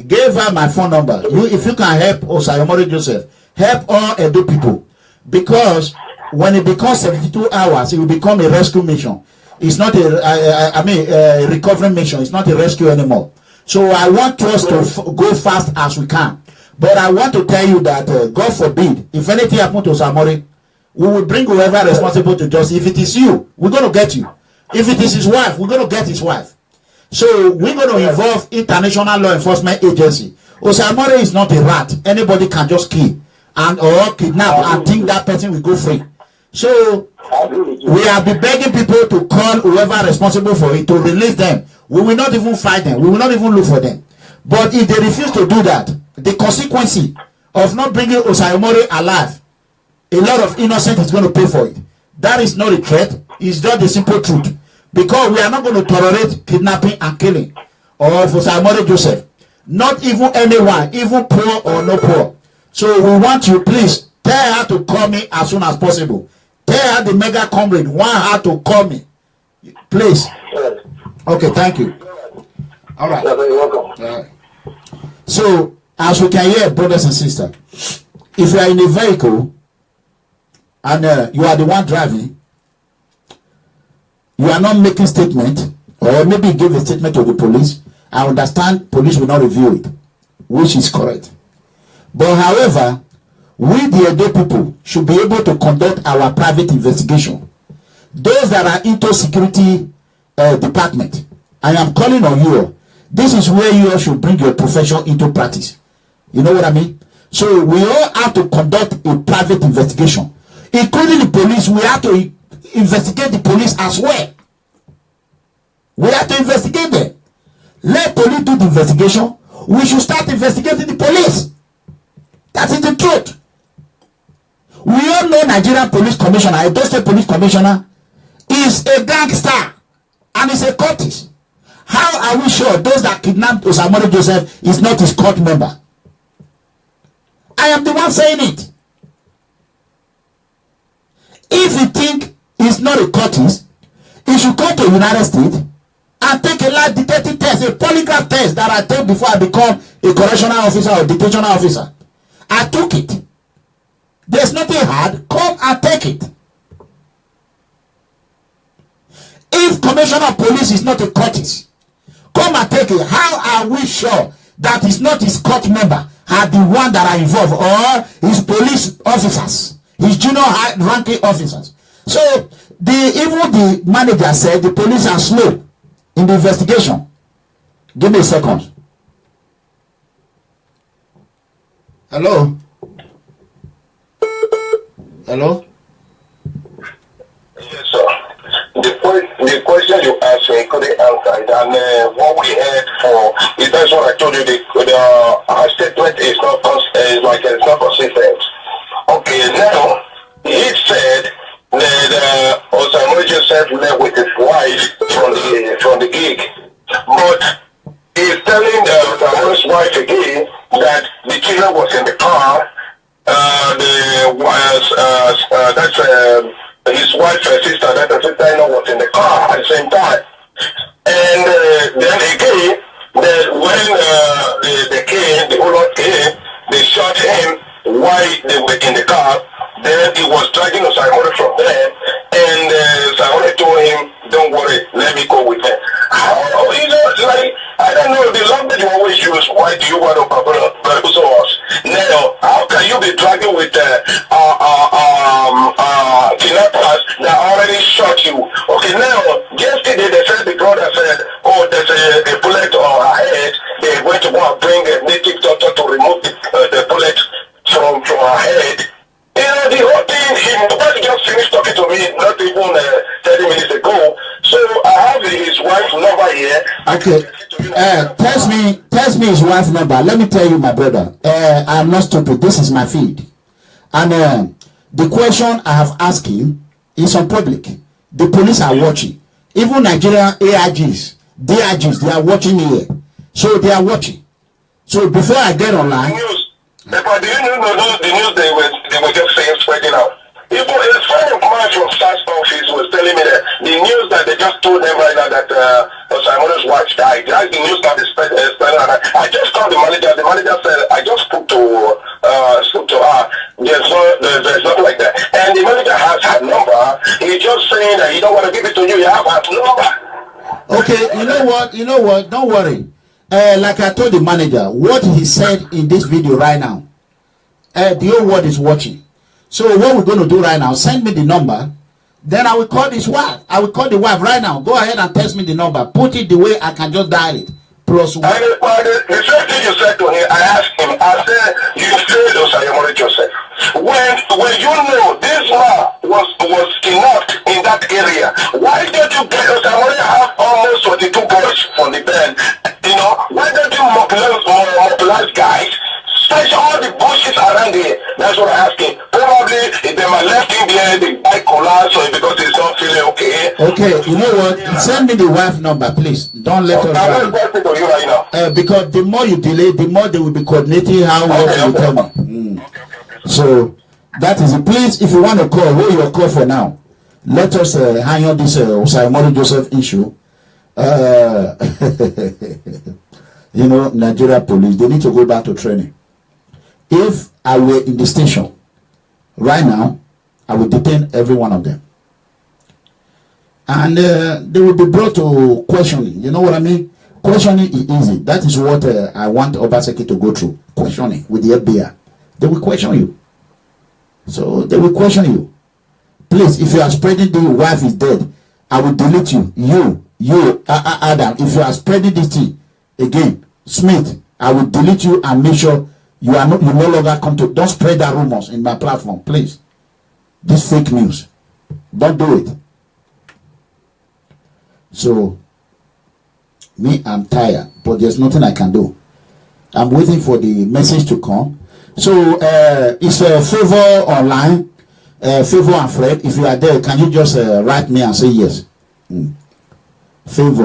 give her my phone number. If you can help Osayomore Joseph, help all Edo people, because when it becomes 72 hours, it will become a rescue mission. It's not a recovery mission. It's not a rescue anymore. So I want us to go fast as we can. But I want to tell you that, God forbid, if anything happens to Osayomore, we will bring whoever responsible to justice. If it is you, we're going to get you. If it is his wife, we're going to get his wife. So we're going to involve international law enforcement agency. Osayomore is not a rat. Anybody can just kill or kidnap and think that person will go free. So we have been begging people to call whoever responsible for it to release them. We will not even fight them. We will not even look for them. But if they refuse to do that, the consequence of not bringing Osayomore alive, a lot of innocent is going to pay for it. That is not a threat. It's just the simple truth. Because we are not going to tolerate kidnapping and killing of Osayomore Joseph. Not even anyone, even poor or no poor. So we want you, please, tell her to call me as soon as possible. Tell her the mega comrade want her to call me. Please. Okay, thank you. All right. You're very welcome. All right. So, as we can hear, brothers and sisters, if you are in a vehicle and you are the one driving, you are not making statement, or maybe give a statement to the police, I understand police will not review it, which is correct. But however, we the Edo people should be able to conduct our private investigation. Those that are into security department, I am calling on you. This is where you all should bring your profession into practice. You know what I mean? So we all have to conduct a private investigation, including the police. We have to investigate the police as well. We have to investigate them. Let police do the investigation. We should start investigating the police. That is the truth. We all know Nigerian Police Commissioner, Edo State Police Commissioner, is a gangster and is a cultist. How are we sure those that kidnapped Osayomore Joseph is not his court member? I am the one saying it. If you think he's not a cultist, he should come to the United States and take a lie detective test, a polygraph test that I took before I become a correctional officer or detention officer. I took it. There's nothing hard. Come and take it. If Commissioner of Police is not a cultist, come and take it. How are we sure that it's not his court member are the one that are involved, or his police officers, his junior high ranking officers? So even the manager said the police are slow in the investigation. Give me a second. Hello? Hello? Yes, sir. The question you asked, we couldn't answer it. And what we heard for, that's what I told you, our statement is not it's not consistent. Okay, now, he said that Osayomore Joseph left with his wife from the gig. But he's telling Osayomore's wife again that the children was in the car. That's his wife's sister, that the sister was in the car at the same time. And then again, when the Olot came, they shot him while they were in the car. Then he was dragging Osayomore from there, and Osayomore told him, "Don't worry, let me go with them." I don't know, the language you always use, why do you want to abuse us? Now, how can you be dragging with kidnappers that already shot you? Okay, now, yesterday they said, the brother said, oh, there's a bullet on her head. They went to go and bring a native doctor to remove the bullet from her head. You know, the whole thing, he just finished talking to me not even 30 minutes ago. So I have his wife's number here. Okay. Test me his wife's number. Let me tell you, my brother. I'm not stupid. This is my feed. And the question I have asked him is on public. The police are watching. Even Nigerian AIGs, DIGs, they are watching here. So they are watching. So before I get online. But do you know the news they were just saying spreading out? Even a friend of mine from Star's office was telling me that the news that they just told them right now that Osayomore's wife died. That's the news that they spreading out. I just called the manager. The manager said, I just spoke to her. There's nothing like that. And the manager has her number. He's just saying that he don't want to give it to you. You have her number. Okay, you know what? Don't worry. Like I told the manager, what he said in this video right now, the whole world is watching. So what we're going to do right now, send me the number, then I will call his wife. I will call the wife right now. Go ahead and text me the number. Put it the way I can just dial it. Plus one. The first thing you said to him, I asked him, I said, you failed Osayomore Joseph. When you know this man was kidnapped in that area, why don't you get Osayomore have almost 22 boys from the band? You know, why don't you mobilize guys? Especially all the bushes around here. That's what I'm asking. Probably if they might left him there, the guy collapsed or because he's not feeling okay. Okay, you know what? Send me the wife number, please. Don't let us I'm going to you right now. Because the more you delay, the more they will be coordinating how you tell me. So that is it. Please, if you want to call, hold your call for now. Let us hang on this Osayomore Joseph issue. You know, Nigeria police, they need to go back to training. If I were in the station right now, I would detain every one of them. And they will be brought to questioning. You know what I mean? Questioning is easy. That is what I want Obaseki to go through. Questioning with the FBI. They will question you. So they will question you. Please, if you are spreading the wife is dead, I will delete you. You, Adam, if you are spreading this thing again, Smith, I will delete you and make sure you no longer come to. Don't spread that rumors in my platform, please. This fake news. Don't do it. So, me, I'm tired, but there's nothing I can do. I'm waiting for the message to come. So, it's a Favor online. Favor and Fred, if you are there, can you just write me and say yes? Favor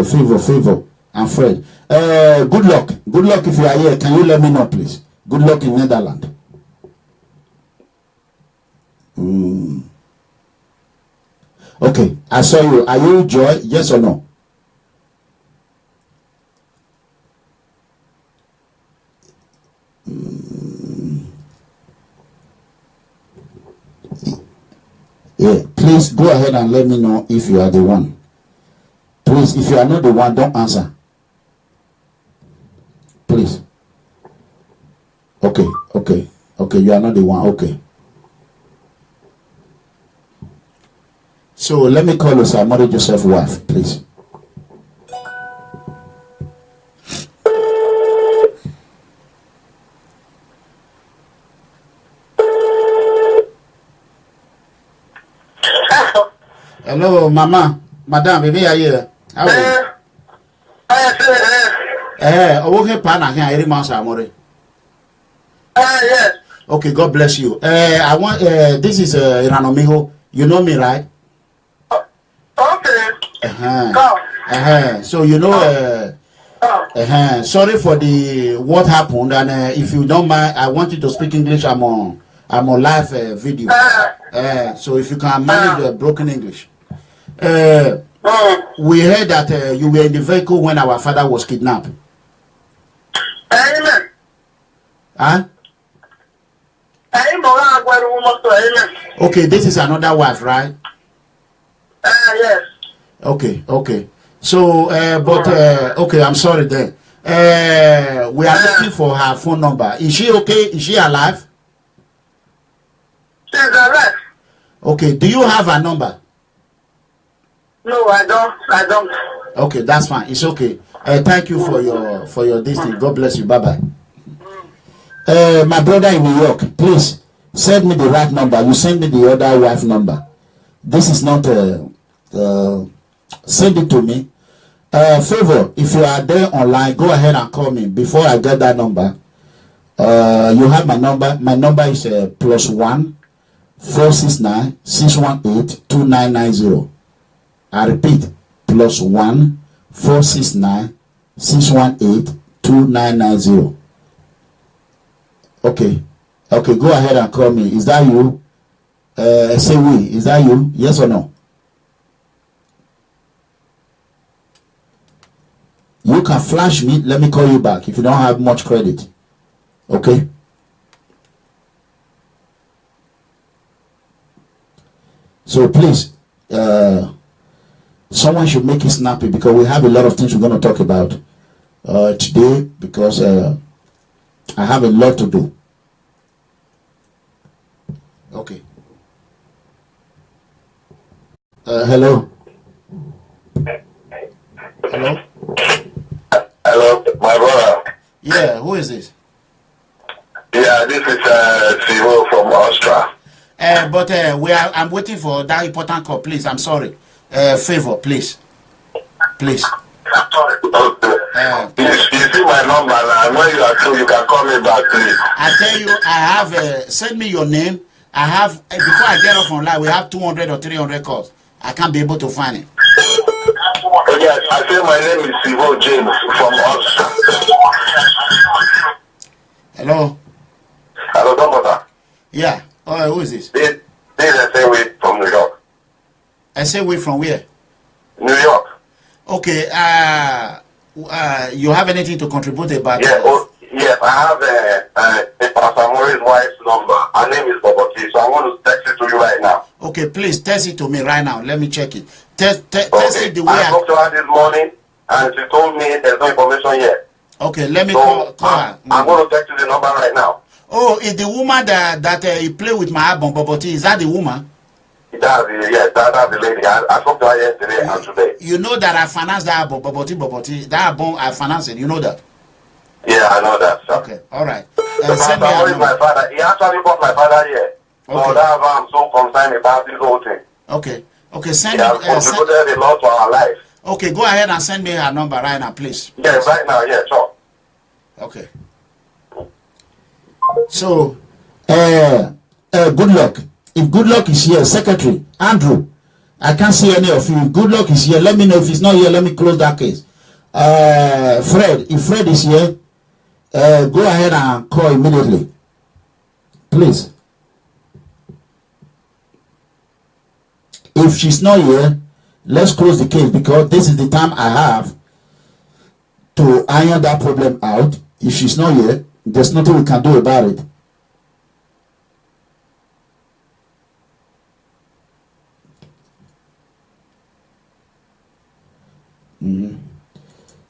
and Fred. Good luck if you are here. Can you let me know, please? Good luck in Netherlands. Okay, I saw you. Are you Joy? Yes or no? Yeah, please go ahead and let me know if you are the one. Please, if you are not the one, don't answer. Please. Okay, you are not the one. Okay. So let me call Osayomore Joseph's wife, please. Hello, Mama, Madam, baby, are you here? How are you? Okay, Pana, can I remind Osayomore? Yes. Okay, God bless you. I want. This is Eranomigho. You know me, right? Okay. So you know. Sorry for the what happened, and if you don't mind, I want you to speak English. I'm on live video. So if you can manage broken English. We heard that you were in the vehicle when our father was kidnapped. Amen. Huh? Okay, this is another wife, right? Yes. Okay. So, okay, I'm sorry then. We are looking for her phone number. Is she okay? Is she alive? She's alive. Okay, do you have her number? No, I don't. Okay, that's fine. It's okay. Thank you for your this thing. God bless you. Bye-bye. My brother in New York, please send me the right number. You send me the other wife number. This is not send it to me. Favor, if you are there online, go ahead and call me before I get that number. You have my number. My number is +1 469 618 2990. I repeat, +1 469 618 2990. Okay, go ahead and call me. Is that you? Say we. Is that you? Yes or no? You can flash me. Let me call you back if you don't have much credit. Okay? So please, someone should make it snappy because we have a lot of things we're going to talk about today because I have a lot to do. Okay. Hello. Hello, my brother. Yeah, who is this? Yeah, this is Sivo from Austria. But I'm waiting for that important call. Please, I'm sorry. Favor, please. Okay. You see my number now. When you are through, you can call me back, please. I tell you, I have send me your name. I have before I get off online, we have 200 or 300 calls. I can't be able to find it. Oh, yes, I say my name is Sivo James from Austria. Hello. Hello, Doctor. Yeah. Oh, who is this? This is Eseway from New York. Eseway from where? New York. Okay. You have anything to contribute about? Yes, I have Osayomore's wife's number. Her name is Obaseki, so I want to text it to you right now. Okay, please text it to me right now. Let me check it. Text Okay. it the way I spoke to her this morning. and she told me there's no information yet. Okay, let me So call her. I'm going to text you the number right now. Oh, is the woman that you play with my album, Boboti? Is that the woman? That's the lady. I spoke to her yesterday and today. You know that I financed that album, Boboti. That album, I financed it. You know that? Yeah, I know that, sir. Okay, all right. Send me my father. He actually brought my father here. Okay. So that's why I'm so concerned about this whole thing. Okay. Okay, send me. He has contributed a lot to our life. Okay, go ahead and send me her number right now, please. Yes, right now, yeah, sure. Okay. So, good luck. If good luck is here, Secretary Andrew, I can't see any of you. If good luck is here, let me know. If he's not here, let me close that case. Fred, if Fred is here, go ahead and call immediately, please. If she's not here, let's close the case, because this is the time I have to iron that problem out. If she's not here, there's nothing we can do about it.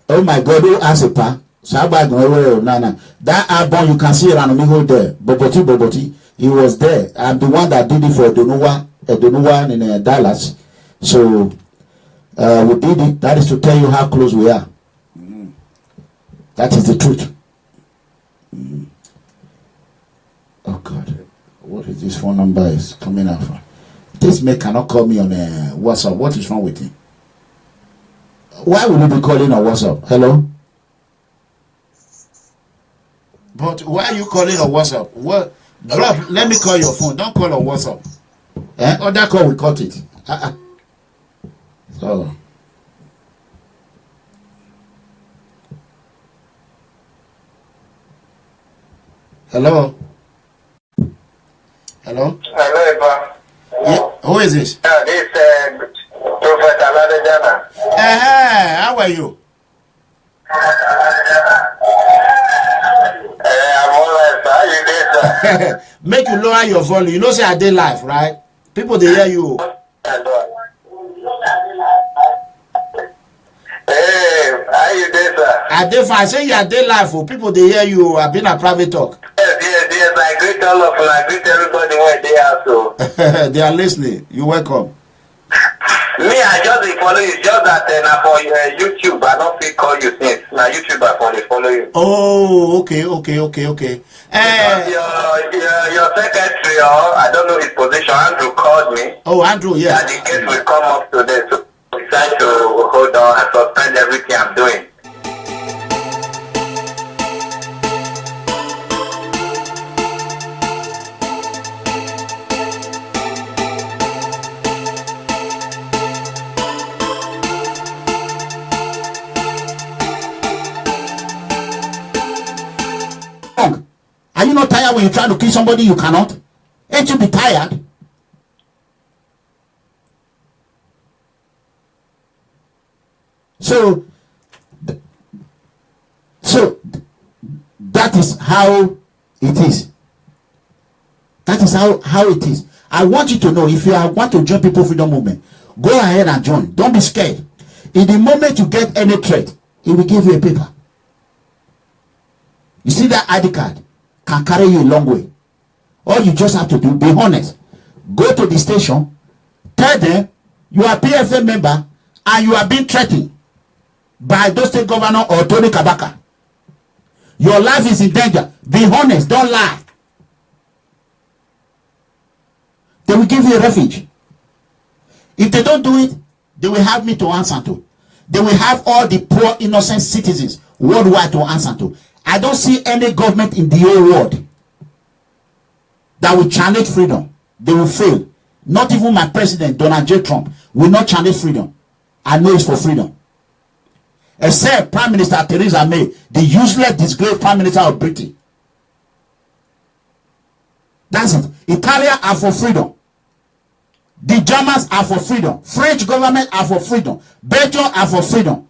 Oh my God, who asked a pa? That album, you can see Eranomigho there. Boboti, he was there. I'm the one that did it for Edonuwa in Dallas. So we did it. That is to tell you how close we are. That is the truth. Oh God, what is this phone number is coming out from? This man cannot call me on WhatsApp. What is wrong with him? Why would you be calling on WhatsApp? Hello? But why are you calling on WhatsApp? What? Drop. Let me call your phone. Don't call on WhatsApp. Other call, we cut it. So. Hello? Hello? Hello, Eva. Yeah. Who is this? This Prophet Aladejana. How are you? I'm alright, sir. How you doing, sir? Make you lower your volume. You know, say I did live, right? People, they hear you. Hey, how you doing, sir? I did fine. Say you are did live for people, they hear you. I've been a private talk. Yes. I greet all of you. I greet everybody when they are so. They are listening. You're welcome. Me, I just follow you. Just that now for YouTube, I don't feel call you since. Now YouTube, I follow you. Oh, okay. Your secretary, I don't know his position. Andrew called me. Oh, Andrew, yes. And the case will come up today, so I decided to hold on and suspend everything I'm doing. Are you not tired when you try to kill somebody you cannot? Ain't you be tired? So that is how it is. That is how it is. I want you to know, if you want to join People Freedom Movement, go ahead and join. Don't be scared. In the moment you get any threat, he will give you a paper. You see that ID card can carry you a long way. All you just have to do, be honest. Go to the station, tell them you are PFA member and you are being threatened by those state governor or Tony Kabaka. Your life is in danger. Be honest, don't lie. They will give you a refuge. If they don't do it, they will have me to answer to. They will have all the poor innocent citizens worldwide to answer to. I don't see any government in the whole world that will challenge freedom. They will fail. Not even my president, Donald J. Trump, will not challenge freedom. I know it's for freedom. Except Prime Minister Theresa May, the useless, disgraced Prime Minister of Britain. That's it. Italians are for freedom. The Germans are for freedom. French government are for freedom. Belgium are for freedom.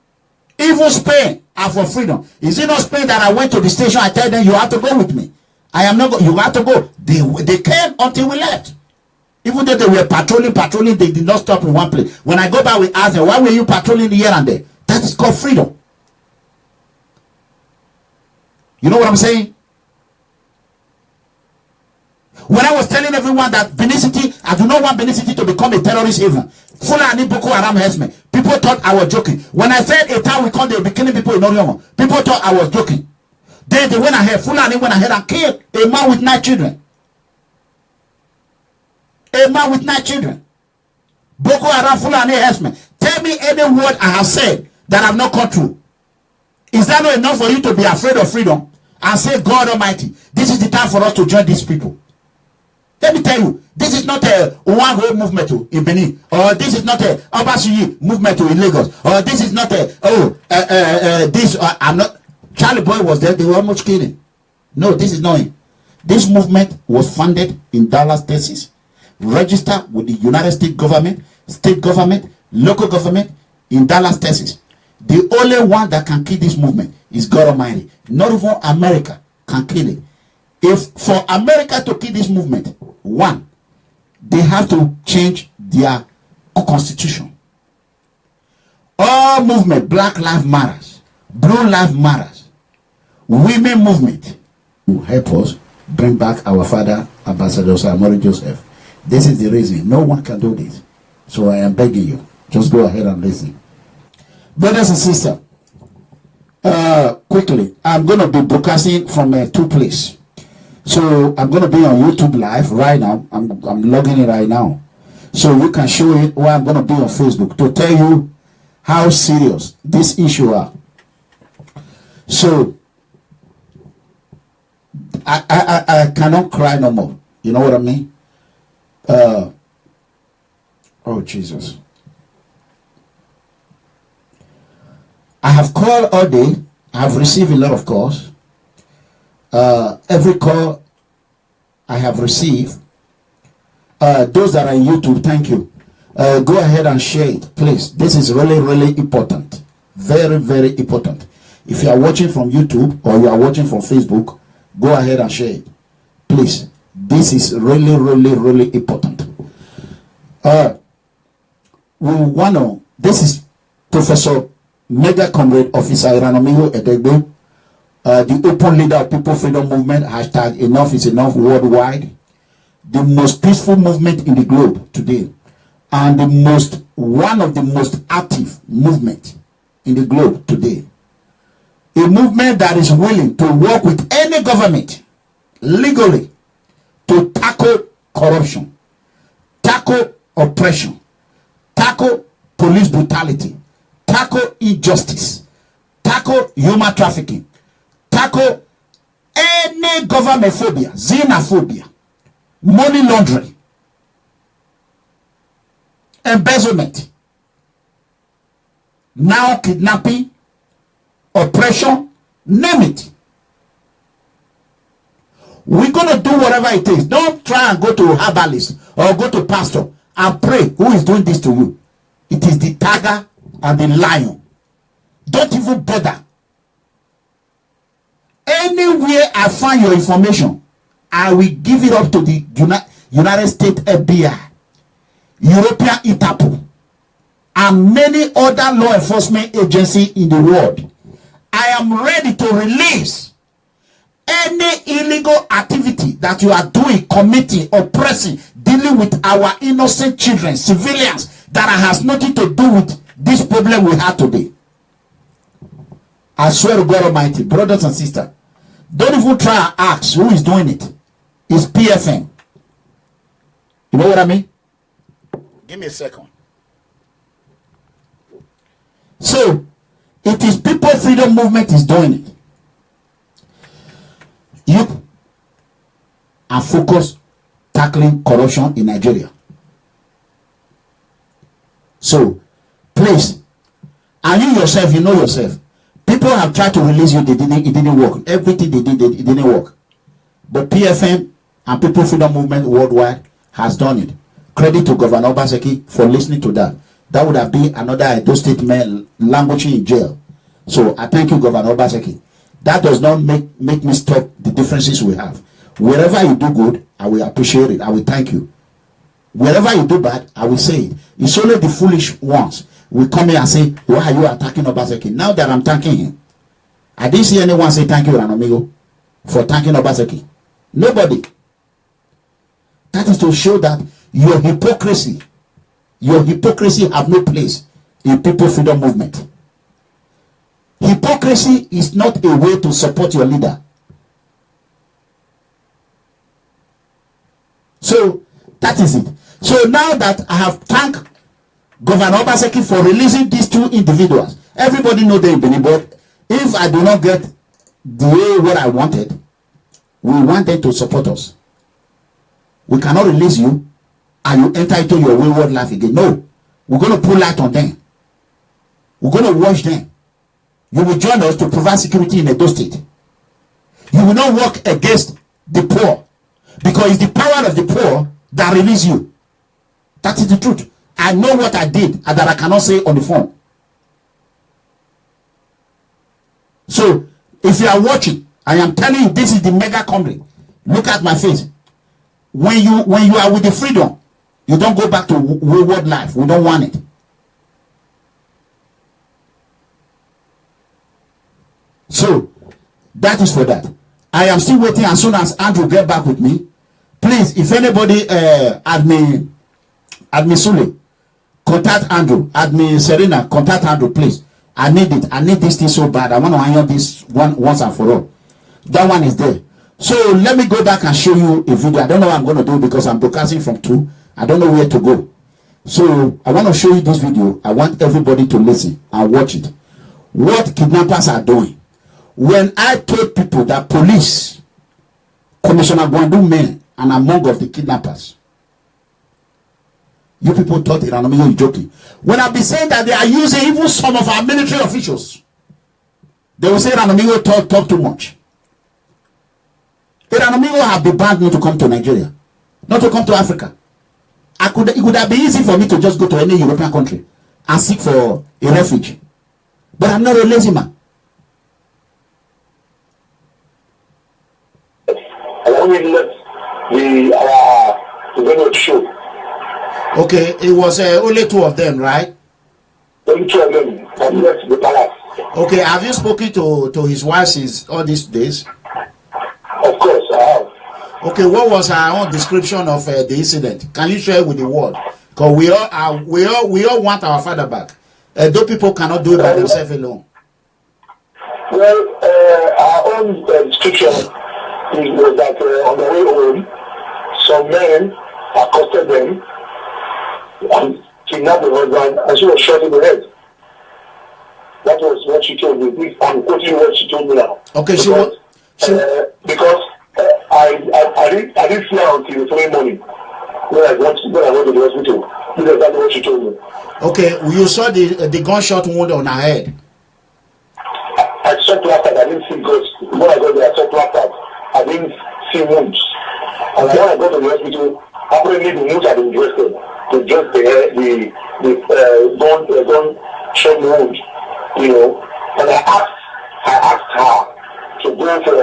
Even Spain are for freedom. Is it not Spain that I went to the station? I tell them you have to go with me. I am not going. You have to go. They came until we left. Even though they were patrolling, they did not stop in one place. When I go back, we ask them, why were you patrolling here and there? That is called freedom. You know what I'm saying? When I was telling everyone that Benin City, I do not want Benin City to become a terrorist haven. Fulani Boko Haram herdsmen. People thought I was joking. When I said a town we call they will be killing people in Oriomo, people thought I was joking. Then they went ahead, Fulani went ahead and killed a man with 9 children. A man with 9 children. Boko Haram Fulani herdsmen. Tell me any word I have said that I have not come true. Is that not enough for you to be afraid of freedom and say, God Almighty, this is the time for us to join these people? Let me tell you, this is not a one whole movement in Benin, or this is not a Obaseki movement in Lagos, or this is not a I'm not. Charlie Boy was there; they were almost killing. No, this is not it. This movement was founded in Dallas, Texas, registered with the United States government, state government, local government in Dallas, Texas. The only one that can kill this movement is God Almighty. Not even America can kill it. If for America to kill this movement, one, they have to change their constitution. All movement, Black Lives Matters, Blue Lives Matters, women movement, will help us bring back our father, Ambassador Osayomore Joseph. This is the reason. No one can do this. So I am begging you, just go ahead and listen. Brothers and sisters, quickly, I'm going to be broadcasting from 2 places. So I'm going to be on YouTube live right now. I'm logging it right now. So you can show it, or I'm going to be on Facebook to tell you how serious this issue are. So I cannot cry no more. You know what I mean? Oh Jesus. I have called all day. I have received a lot of calls. Every call I have received, those that are on YouTube, thank you. Go ahead and share it, please. This is really, really important. Very, very important. If you are watching from YouTube or you are watching from Facebook, go ahead and share it, please. This is really, really, really important. We want to. This is Professor Mega Comrade Officer Eranomigho Edegbe. The open leader of People Freedom Movement, hashtag enough is enough worldwide, the most peaceful movement in the globe today, and one of the most active movement in the globe today. A movement that is willing to work with any government legally to tackle corruption, tackle oppression, tackle police brutality, tackle injustice, tackle human trafficking, tackle any government phobia, xenophobia, money laundering, embezzlement, now kidnapping, oppression, name it. We're going to do whatever it takes. Don't try and go to herbalist or go to pastor and pray. Who is doing this to you? It is the tiger and the lion. Don't even bother. Anywhere I find your information, I will give it up to the United States FBI, European Interpol, and many other law enforcement agencies in the world. I am ready to release any illegal activity that you are doing, committing, oppressing, dealing with our innocent children, civilians, that has nothing to do with this problem we have today. I swear to God Almighty, brothers and sisters, don't even try and ask who is doing it. It's PFM. You know what I mean? Give me a second. So, it is People Freedom Movement is doing it. You are focused tackling corruption in Nigeria. So, please, and you yourself, you know yourself, people have tried to release you, it didn't work. Everything they did, it didn't work. But PFM and People Freedom Movement worldwide has done it. Credit to Governor Obaseki for listening to that. That would have been another Edo State man languishing in jail. So I thank you, Governor Obaseki. That does not make me stop the differences we have. Wherever you do good, I will appreciate it. I will thank you. Wherever you do bad, I will say it. It's only the foolish ones will come here and say, why are you attacking Obaseki? Now that I'm thanking him, I didn't see anyone say thank you, Eranomigho, for thanking Obaseki. Nobody. That is to show that your hypocrisy have no place in people freedom movement. Hypocrisy is not a way to support your leader. So that is it. So now that I have thanked Governor Obaseki for releasing these two individuals, everybody know they're in Benin, but if I do not get the way what I wanted, we want them to support us. We cannot release you and you enter into your wayward life again. No, we're going to pull light on them. We're going to watch them. You will join us to provide security in Edo State. You will not work against the poor, because it's the power of the poor that release you. That is the truth. I know what I did and that I cannot say on the phone. So if you are watching, I am telling you, this is the mega comedy. Look at my face. When you are with the freedom, you don't go back to wayward life. We don't want it. So that is for that. I am still waiting. As soon as Andrew get back with me, please, if anybody admin Sule, contact Andrew. Admin Serena, contact Andrew, please. I need it. I need this thing so bad. I want to iron this one once and for all. That one is there. So let me go back and show you a video. I don't know what I'm going to do because I'm broadcasting from 2. I don't know where to go. So I want to show you this video. I want everybody to listen and watch it. What kidnappers are doing. When I told people that police, Commissioner Gwandu men, and among of the kidnappers, you people thought Eranomigho is joking. When I've been saying that they are using even some of our military officials, they will say Eranomigho talk too much. Eranomigho have been banned not to come to Nigeria, not to come to Africa. It would have been easy for me to just go to any European country and seek for a refuge. But I'm not a lazy man. The show. Okay, it was only 2 of them, right? Only 2 of them from the palace. Okay, have you spoken to his wife since all these days? Of course, I have. Okay, what was her own description of the incident? Can you share with the world? Because we all want our father back. Though people cannot do it by themselves alone. Well, our own description was that on the way home, some men accosted them and kidnapped the husband, and she was shot in the head. That was what she told me. I'm quoting what she told me now. Okay, because I didn't see her until the following morning when I went to the hospital. That's exactly what she told me. Okay, you saw the gunshot wound on her head. I saw plastered. I didn't see guns. When I got there, I saw plastered. I didn't see wounds. And when I got to the hospital, apparently the wounds had been dressed to dress the gunshot wound, you know. And I asked her to go for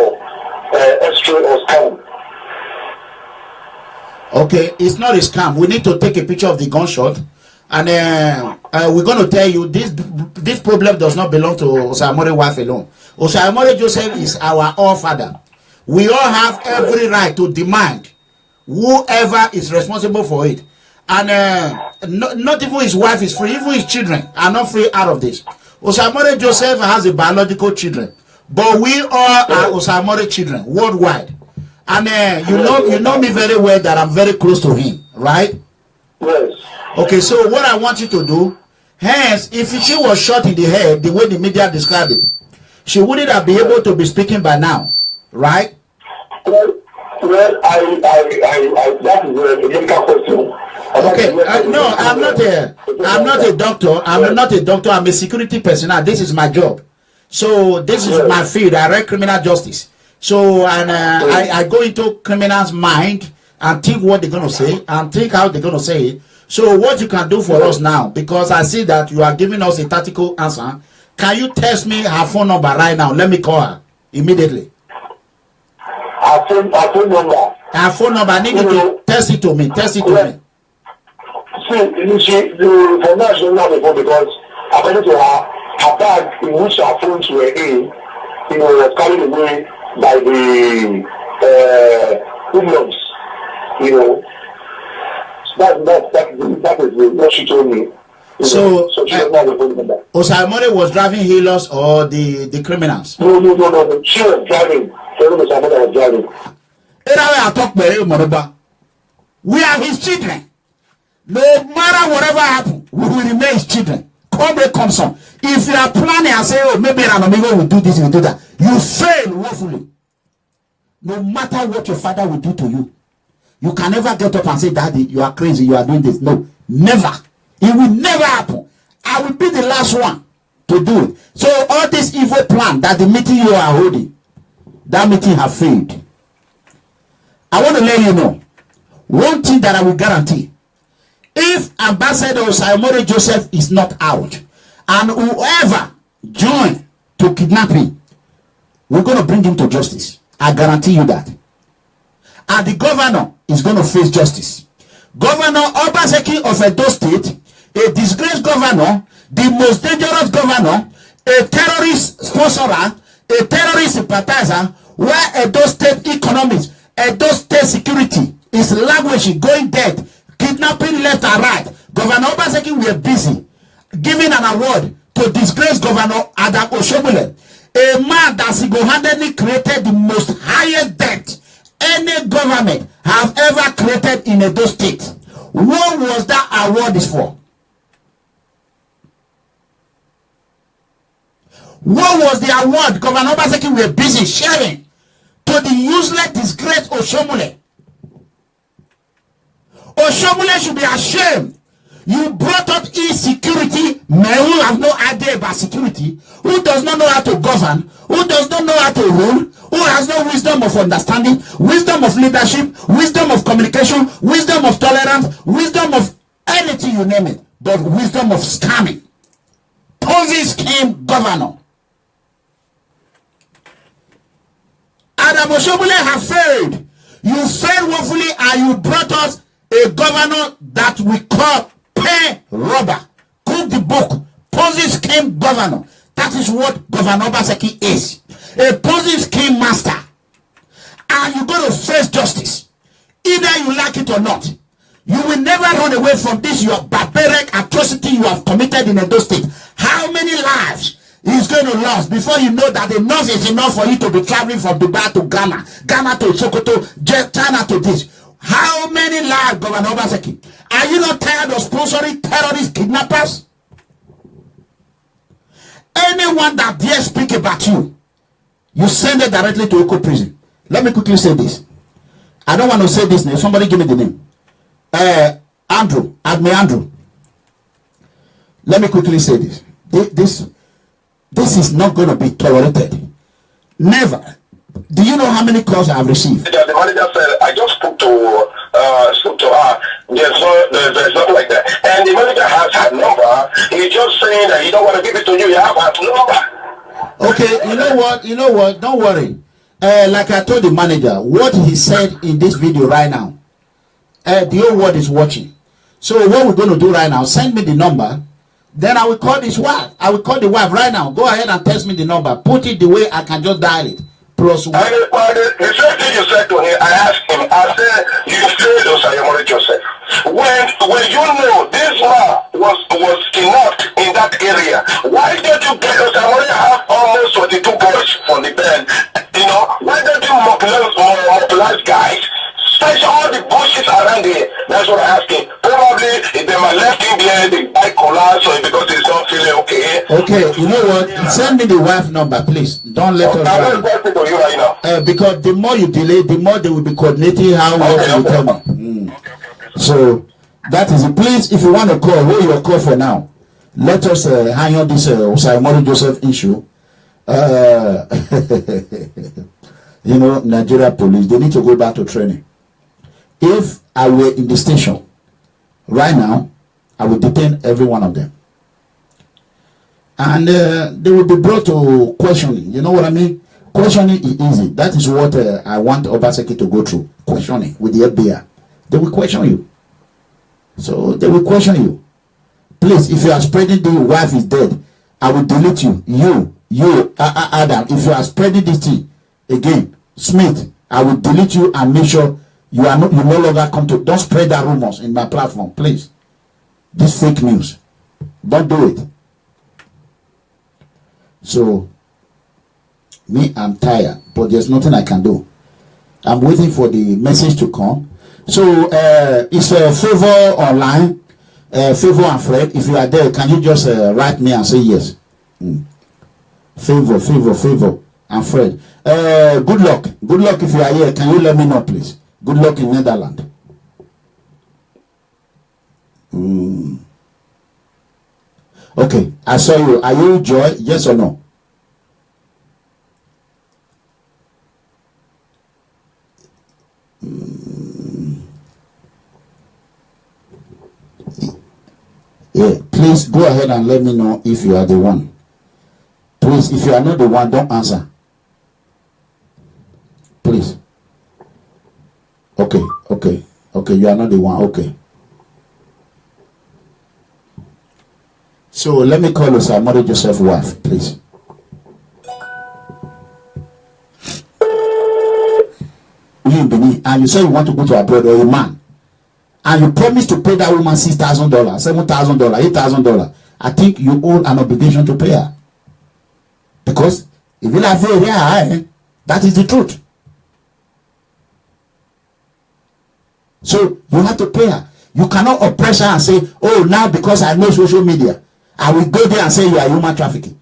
X-ray or scan. Okay, it's not a scam. We need to take a picture of the gunshot, and we're going to tell you this problem does not belong to Osayomore's wife alone. Osayomore Joseph is our all father. We all have every right to demand whoever is responsible for it, and not even his wife is free. Even his children are not free out of this. Osayomore Joseph has a biological children, but we all are Osayomore children worldwide. And you know me very well that I'm very close to him, right? Yes. Okay, so what I want you to do, hence, if she was shot in the head, the way the media described it, she wouldn't have been able to be speaking by now, right? Well, that is a medical question. Okay, no, I'm not a doctor. I'm not a doctor. I'm a security personnel. This is my job. So this is my field. I read criminal justice. So, and I go into criminals' mind and think what they're going to say and think how they're going to say it. So what you can do for us now, because I see that you are giving us a tactical answer, can you text me her phone number right now? Let me call her immediately. Her phone number? Her phone number, I need you to text it to me. Text it to me. for now, she doesn't have a phone because according to her bag in which her phones were in, was carried away by the hoodlums. That is what she told me. So she doesn't have a phone number. Osayomore was driving healers or the criminals? No. She was driving. Osayomore was driving. We are his children. No matter whatever happens, we will remain his children. Come some. If you are planning and say, oh, maybe Eranomigho will do this, will do that, you fail woefully. No matter what your father will do to you, you can never get up and say, Daddy, you are crazy, you are doing this. No, never. It will never happen. I will be the last one to do it. So all this evil plan that the meeting you are holding, that meeting have failed. I want to let you know one thing that I will guarantee. If Ambassador Osayomore Joseph is not out, and whoever join to kidnapping, we're going to bring him to justice. I guarantee you that. And the governor is going to face justice. Governor Obaseki of Edo State, a disgraced governor, the most dangerous governor, a terrorist sponsorer, a terrorist sympathizer, where Edo State economics, Edo State security is languishing, going dead, kidnapping left and right. Governor Obaseki were busy giving an award to disgraced Governor Adam Osayomore, a man that single-handedly created the most highest debt any government have ever created in Edo State. What was that award is for? What was the award Governor Obaseki were busy sharing to the useless, disgraced Osayomore? Osayomore should be ashamed. You brought up insecurity, men who have no idea about security, who does not know how to govern, who does not know how to rule, who has no wisdom of understanding, wisdom of leadership, wisdom of communication, wisdom of tolerance, wisdom of anything you name it, but wisdom of scamming. Ponzi scheme governor. Adam Osayomore have failed. You failed woefully, and you brought us a governor that we call pay robber, cook the book, Ponzi scheme governor. That is what Governor Obaseki is. A Ponzi scheme master. And you're going to face justice. Either you like it or not. You will never run away from this, your barbaric atrocity you have committed in Edo State. How many lives is going to lose before you know that enough is enough for you to be traveling from Dubai to Ghana, Ghana to Sokoto, China to this? How many lives, Governor Obaseki? Are you not tired of sponsoring terrorist kidnappers? Anyone that dare speak about you, you send it directly to Oko prison. Let me quickly say this. I don't want to say this name. Somebody give me the name. Andrew. Andrew. Let me quickly say this. This is not going to be tolerated. Never. Do you know how many calls I have received? The manager said, I just spoke to her. There's nothing like that. And the manager has her number. He's just saying that he don't want to give it to you. You have her number. Okay, you know what? Don't worry. Like I told the manager, what he said in this video right now, the whole world is watching. So what we're going to do right now, send me the number. Then I will call his wife. I will call the wife right now. Go ahead and text me the number. Put it the way I can just dial it. Plus one. The first thing you said to him, I asked him, I said, you failed Osayomore Joseph. When you know this man was kidnapped in that area, why don't you get Osayomore have almost 22 boys from the band? Why don't you mobilize guys? Search all the bushes around here. That's what I'm asking. Probably if they might left him there, the guy collapsed because he's not feeling okay. Okay, you know what? Send me the wife number, please. Don't let us I'm going to you right now. Because the more you delay, the more they will be coordinating how you tell me. So that is it. Please, if you want to call, hold your call for now. Let us hang on this Osayomore Joseph issue. Nigeria police, they need to go back to training. If I were in the station right now, I would detain every one of them. And they will be brought to questioning. You know what I mean? Questioning is easy. That is what I want Obaseki to go through. Questioning with the FBI. They will question you. So they will question you. Please, if you are spreading the wife is dead, I will delete you. You, Adam, if you are spreading this thing again, Smith, I will delete you and make sure you no longer come to. Don't spread that rumors in my platform, please. This fake news. Don't do it. So, me, I'm tired, but there's nothing I can do. I'm waiting for the message to come. So, it's a favor online. Favor and Fred, if you are there, can you just write me and say yes? Favor and Fred. Good luck if you are here. Can you let me know, please? Good luck in Netherlands. Okay, I saw you. Are you Joy? Yes or no? Yeah, please go ahead and let me know if you are the one. Please, if you are not the one, don't answer. Please. Okay, you are not the one. Okay. So let me call Osayomore Joseph's wife, please. You in Benin, and you say you want to go to abroad, or a man, and you promise to pay that woman $6,000, $7,000, $8,000. I think you owe an obligation to pay her, because if you like very high, that is the truth. So you have to pay her. You cannot oppress her and say, "Oh, now because I know social media, I will go there and say you are human trafficking."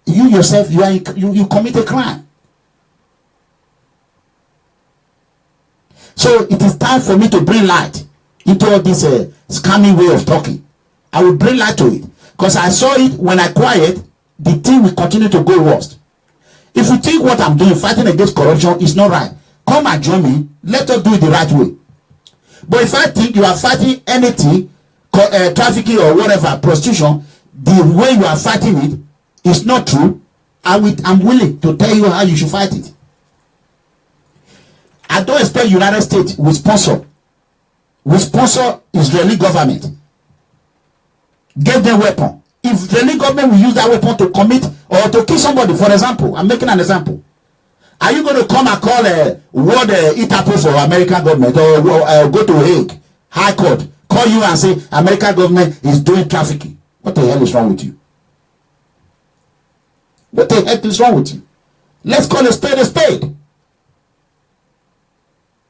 You yourself, you commit a crime. So it is time for me to bring light into all this scamming way of talking. I will bring light to it, because I saw it when I quiet. The thing will continue to go worse. If you think what I'm doing, fighting against corruption, is not right, come and join me. Let us do it the right way. But if I think you are fighting anything, trafficking or whatever, prostitution, the way you are fighting it is not true, I'm willing to tell you how you should fight it. I don't expect United States will sponsor Israeli government. Give them weapon. If Israeli government will use that weapon to commit or to kill somebody, for example, I'm making an example. Are you going to come and call World Interpol for American government, or go to Hague High Court, call you and say American government is doing trafficking? What the hell is wrong with you? What the heck is wrong with you? Let's call a spade a spade.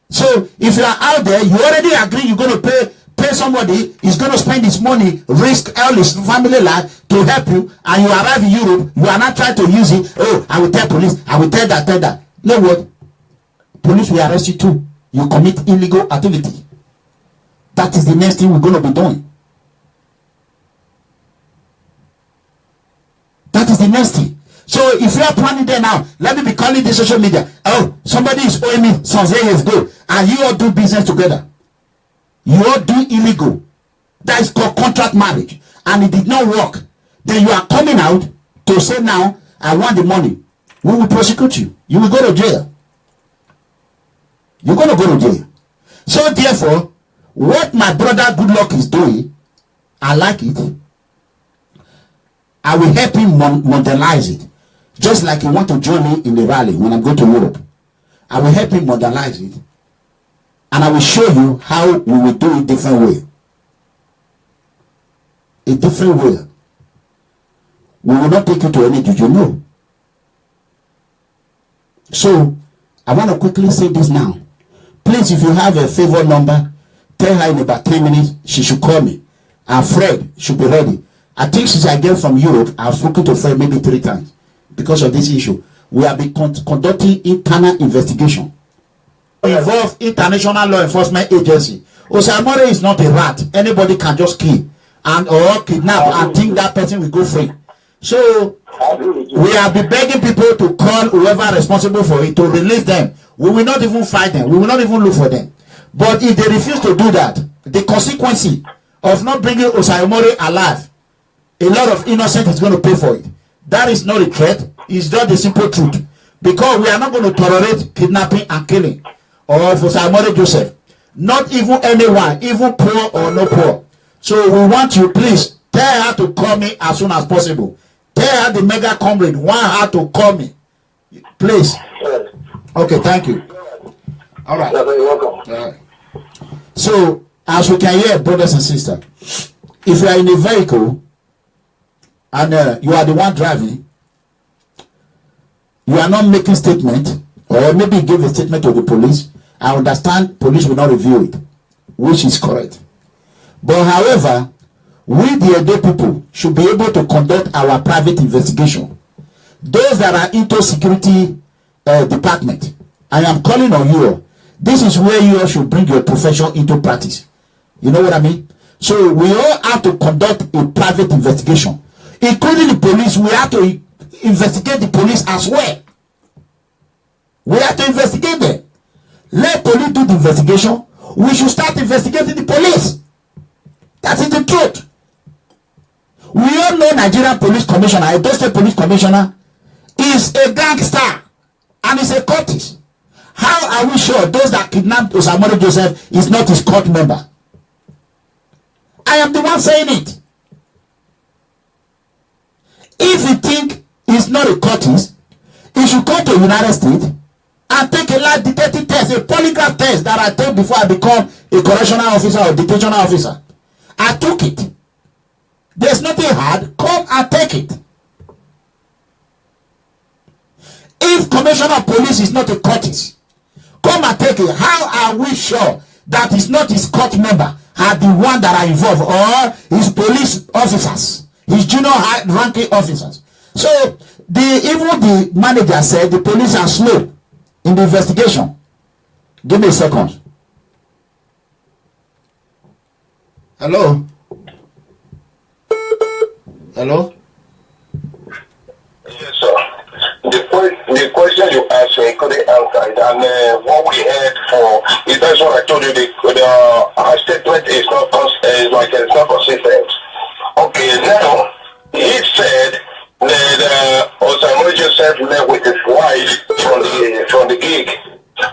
So if you are out there, you already agree you're going to pay somebody, is going to spend his money, risk all his family life to help you, and you arrive in Europe, you are not trying to use it. Oh, I will tell police, I will tell that. You know what? Police will arrest you too. You commit illegal activity. That is the next thing we're going to be doing. That is the next thing. So if you are planning there now, let me be calling the social media. Oh, somebody is owing me some years ago, and you all do business together. You all do illegal. That is called contract marriage, and it did not work. Then you are coming out to say, now I want the money. We will prosecute you. You will go to jail. You're going to go to jail. So therefore, what my brother Goodluck is doing, I like it. I will help him modernize it. Just like you want to join me in the rally when I go to Europe. I will help him modernize it. And I will show you how we will do it different way. A different way. We will not take you to any juju, no. So, I want to quickly say this now. Please, if you have a favor number, tell her in about 3 minutes she should call me. And Fred should be ready. I think since I get from Europe, I've spoken to Fred maybe 3 times because of this issue. We have been conducting internal investigation. Involve international law enforcement agency. Osayomore is not a rat. Anybody can just kill and or kidnap and think that person will go free. So we have been begging people to call whoever responsible for it to release them. We will not even fight them. We will not even look for them. But if they refuse to do that, the consequence of not bringing Osayomore alive, a lot of innocent is going to pay for it. That is not a threat. It's just the simple truth. Because we are not going to tolerate kidnapping and killing of Osayomore Joseph. Not even anyone, even poor or no poor. So we want you, please, tell her to call me as soon as possible. Tell her the mega comrade want her to call me. Please. Okay, thank you. All right. You're welcome. So, as we can hear, brothers and sisters, if you are in a vehicle and you are the one driving, you are not making statement, or maybe give a statement to the police, I understand police will not review it, which is correct. But however, we the Edo people should be able to conduct our private investigation. Those that are into security department, I am calling on you. This is where you all should bring your profession into practice. You know what I mean? So we all have to conduct a private investigation, including the police. We have to investigate the police as well. We have to investigate them. Let police do the investigation. We should start investigating the police. That is the truth. We all know Nigerian Police Commissioner, Edo State Police Commissioner, is a gangster and is a cultist. How are we sure those that kidnapped Osayomore Joseph is not his court member? I am the one saying it. If you think he's not a cultist, he should come to the United States and take a lie detecting test, a polygraph test that I took before I become a correctional officer or detention officer. I took it. There's nothing hard. Come and take it. If Commissioner of Police is not a cultist, come and take it. How are we sure that it's not his court member are the one that are involved, or his police officers, his junior high ranking officers? So even the manager said the police are slow in the investigation. Give me a second. Hello? Hello? Yes, sir. The question you asked, I couldn't answer it, and what we heard for is that's what I told you. Our statement is not it's not consistent. Okay, now he said that Osayomore Joseph left with his wife from the gig,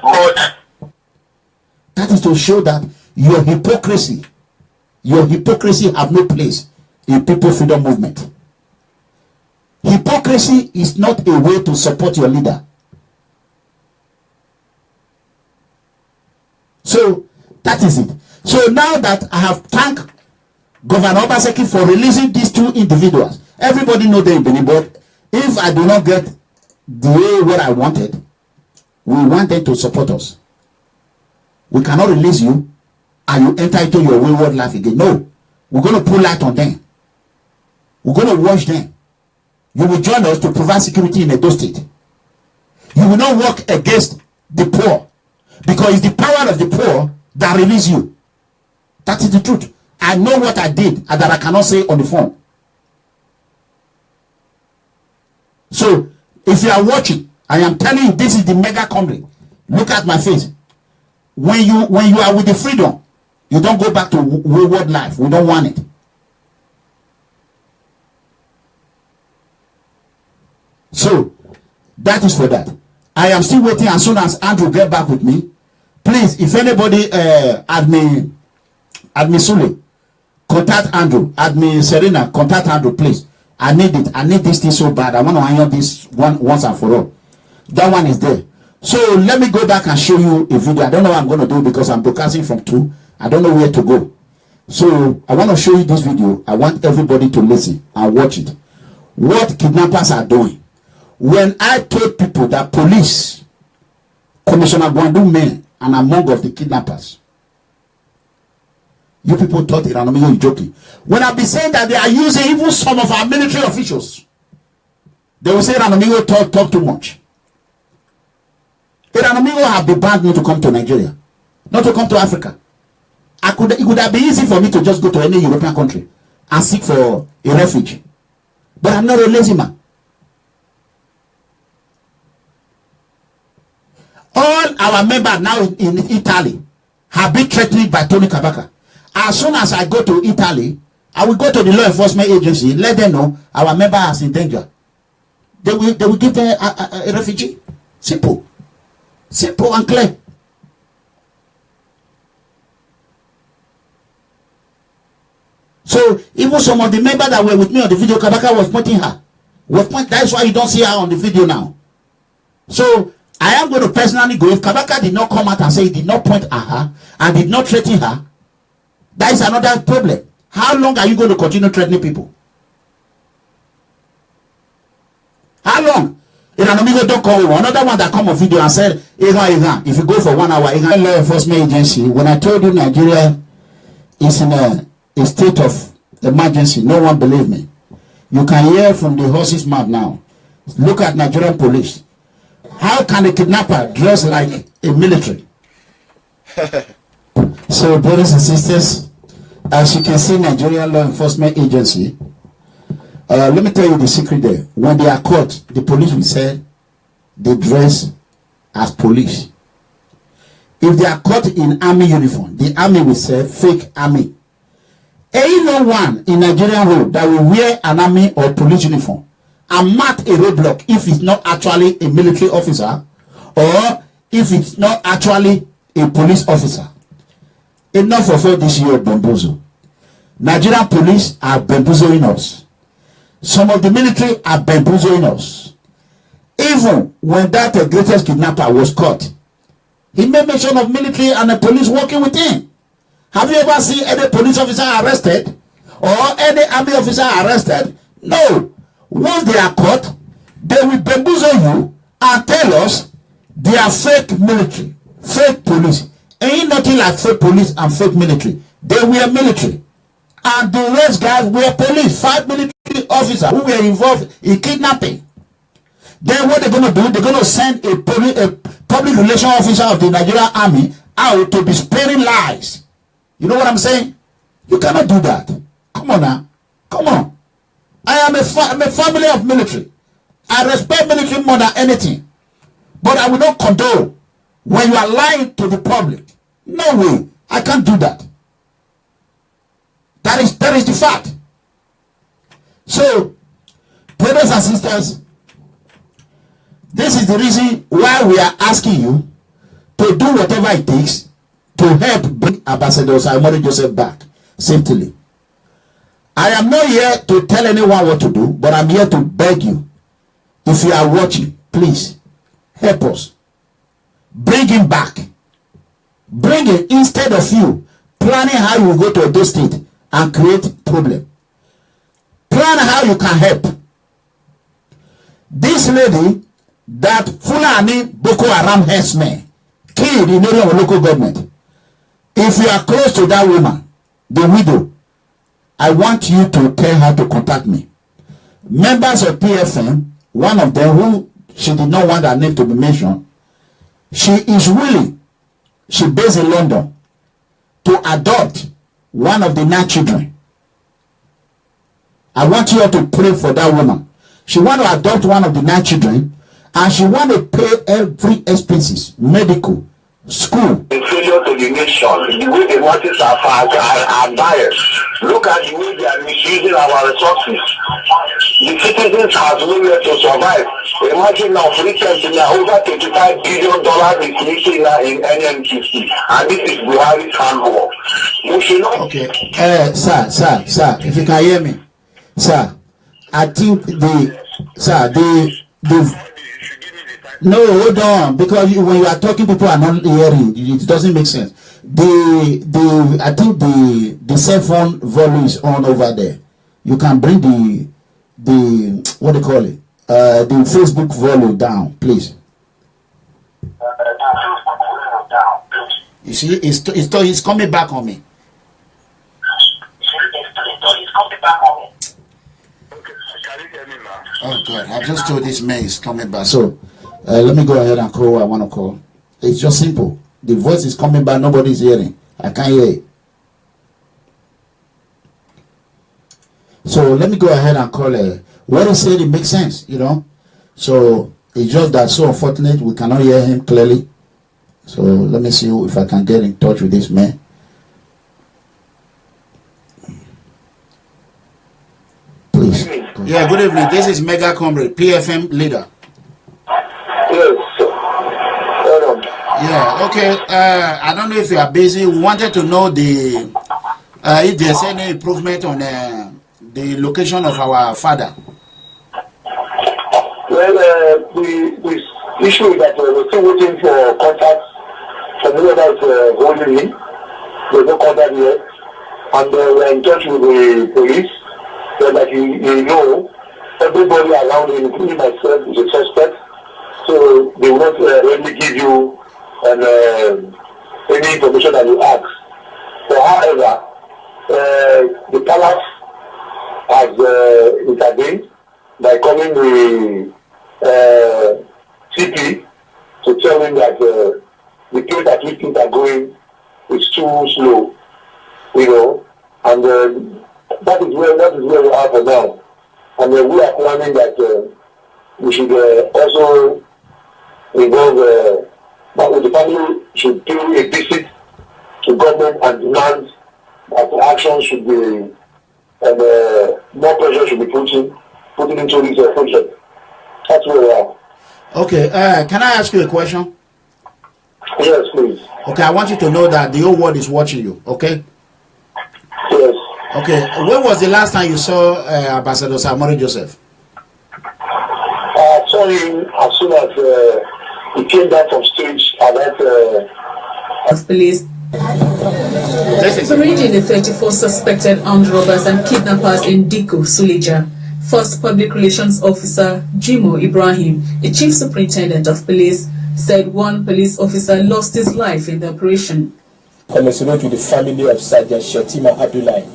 but that is to show that your hypocrisy have no place in people freedom movement. Hypocrisy is not a way to support your leader. So that is it. So now that I have thanked Governor Obaseki for releasing these two individuals, everybody know them, but if I do not get the way what I wanted, we want them to support us. We cannot release you and you enter into your wayward life again. No, we're going to pull light on them. We're going to watch them. You will join us to provide security in Edo State. You will not work against the poor, because it's the power of the poor that release you. That is the truth. I know what I did and that I cannot say on the phone. So if you are watching, I am telling you, this is the mega comedy. Look at my face. When you are with the freedom, you don't go back to wayward life. We don't want it. So that is for that. I am still waiting. As soon as Andrew get back with me, please, if anybody admin Sule, contact Andrew. Admin Serena, contact Andrew, please. I need it. I need this thing so bad. I want to iron this one once and for all. That one is there. So let me go back and show you a video. I don't know what I'm going to do because I'm broadcasting from 2. I don't know where to go. So I want to show you this video. I want everybody to listen and watch it. What kidnappers are doing. When I told people that police, Commissioner Gwandu men, and among of the kidnappers, you people thought Eranomigho is joking. When I be saying that they are using even some of our military officials, they will say Eranomigho talk too much. Eranomigho have been banned me to come to Nigeria, not to come to Africa. It would have been easy for me to just go to any European country and seek for a refuge. But I'm not a lazy man. All our members now in Italy have been threatened by Tony Kabaka. As soon as I go to Italy, I will go to the law enforcement agency, let them know our member is in danger. They will give them a refugee. Simple and clear. So even some of the members that were with me on the video, Kabaka was pointing her. That's why you don't see her on the video now. So I am going to personally go. If Kabaka did not come out and say he did not point at her and did not threaten her, that is another problem. How long are you going to continue threatening people? How long? Eranomigho don't come over. Another one that come on video and said, if you go for 1 hour, law enforcement agency, when I told you Nigeria is in a state of emergency, no one believed me. You can hear from the horse's mouth now. Look at Nigerian police. How can a kidnapper dress like a military? So, brothers and sisters, as you can see, Nigerian law enforcement agency, let me tell you the secret there. When they are caught, the police will say they dress as police. If they are caught in army uniform, the army will say fake army. Ain't no one in Nigerian road that will wear an army or police uniform and mark a roadblock if it's not actually a military officer or if it's not actually a police officer. Enough of all this year bamboozle. Nigerian police are bamboozling us. Some of the military are bamboozling us. Even when that greatest kidnapper was caught, he made mention of military and the police working with him. Have you ever seen any police officer arrested or any army officer arrested? No. Once they are caught, they will bamboozle you and tell us they are fake military, fake police. Ain't nothing like fake police and fake military. They were military. And the rest guys were police, 5 military officers who were involved in kidnapping. Then what they're going to do, they're going to send a public relations officer of the Nigerian army out to be spreading lies. You know what I'm saying? You cannot do that. Come on now. Come on. I am a family of military. I respect military more than anything. But I will not condone when you are lying to the public. No way. I can't do that. That is the fact. So, brothers and sisters, this is the reason why we are asking you to do whatever it takes to help bring Ambassador Osayomore Joseph back safely. I am not here to tell anyone what to do, but I'm here to beg you. If you are watching, please help us. Bring him back. Bring him instead of you planning how you will go to Edo State and create problem. Plan how you can help. This lady that Fulani Boko Haram herdsmen killed in area of local government. If you are close to that woman, the widow, I want you to tell her to contact me. Members of PFM, one of them who she did not want her name to be mentioned, she is willing, she based in London, to adopt one of the 9 children. I want you all to pray for that woman. She want to adopt one of the 9 children, and she want to pay every expenses, medical, school. Inferior to the nation, the way the masses are biased. Look at the way they are misusing our resources. The citizens have nowhere to survive. Imagine now, for instance, over $25 billion is missing now in NNPC, and this is Buhari's handwork. We should not. Okay, sir, if you can hear me, sir, I think no, hold on, because when you are talking, people are not hearing. It doesn't make sense. I think the cell phone volume is on over there. You can bring the what do you call it? The Facebook volume down, please. You see, it's coming back on me. Oh God, I just told this man is coming back. So let me go ahead and call what I want to call. It's just simple. The voice is coming back, nobody's hearing. I can't hear it. So let me go ahead and call her. What he said, it makes sense, you know. So it's just that so unfortunate we cannot hear him clearly. So let me see if I can get in touch with this man. Please. Yeah, good evening. This is Mega Comrade, PFM leader. Yes. Yeah, okay. I don't know if you are busy. We wanted to know the if there's any improvement on the location of our father. Well, the issue is that we're still waiting for contact from whoever is holding him. There's no contact yet. And we're in touch with the police. But like you know, everybody around him, including myself, is a suspect. So they will not really give you any information that you ask. But however, the palace has intervened by calling the CP to tell him that the pace at which things are going is too slow, you know, and that is where we are for now. And we are planning that we should also involve that the family should do a visit to government and demand that action should be and more pressure should be putting into this project. That's where we are. Okay, can I ask you a question? Yes, please. Okay, I want you to know that the whole world is watching you, okay? Yes. Okay, when was the last time you saw Ambassador Osayomore Joseph? I saw him as soon as he came back from stage at that police. Parading the 34 suspected armed robbers and kidnappers in Diko, Suleja. First Public Relations Officer Jimo Ibrahim, a chief superintendent of police, said one police officer lost his life in the operation. Commensurate with the family of Sergeant Shetima Abdullahi,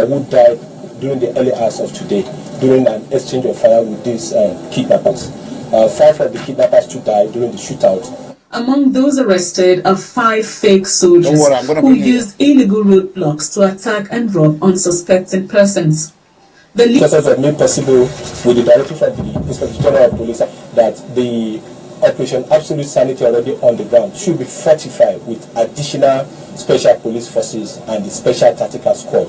who died during the early hours of today during an exchange of fire with these kidnappers. 5 of the kidnappers to die during the shootout. Among those arrested are 5 fake soldiers who used illegal roadblocks to attack and rob unsuspecting persons. The process was made possible with the directive from the Inspector General of Police that the Operation Absolute Sanity already on the ground should be fortified with additional special police forces and the special tactical squad,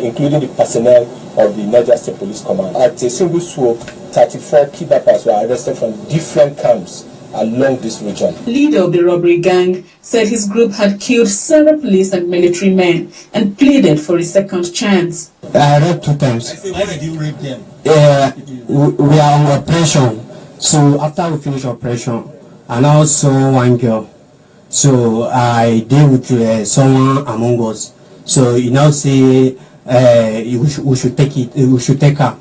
including the personnel of the Niger State Police Command. At a single swoop, 34 kidnappers were arrested from different camps along this region. Leader of the robbery gang said his group had killed several police and military men and pleaded for a second chance. I raped 2 times. Why did you rape them? We are on operation. So after we finish operation, I now saw one girl. So I deal with someone among us. So he now say we should take it. We should take her.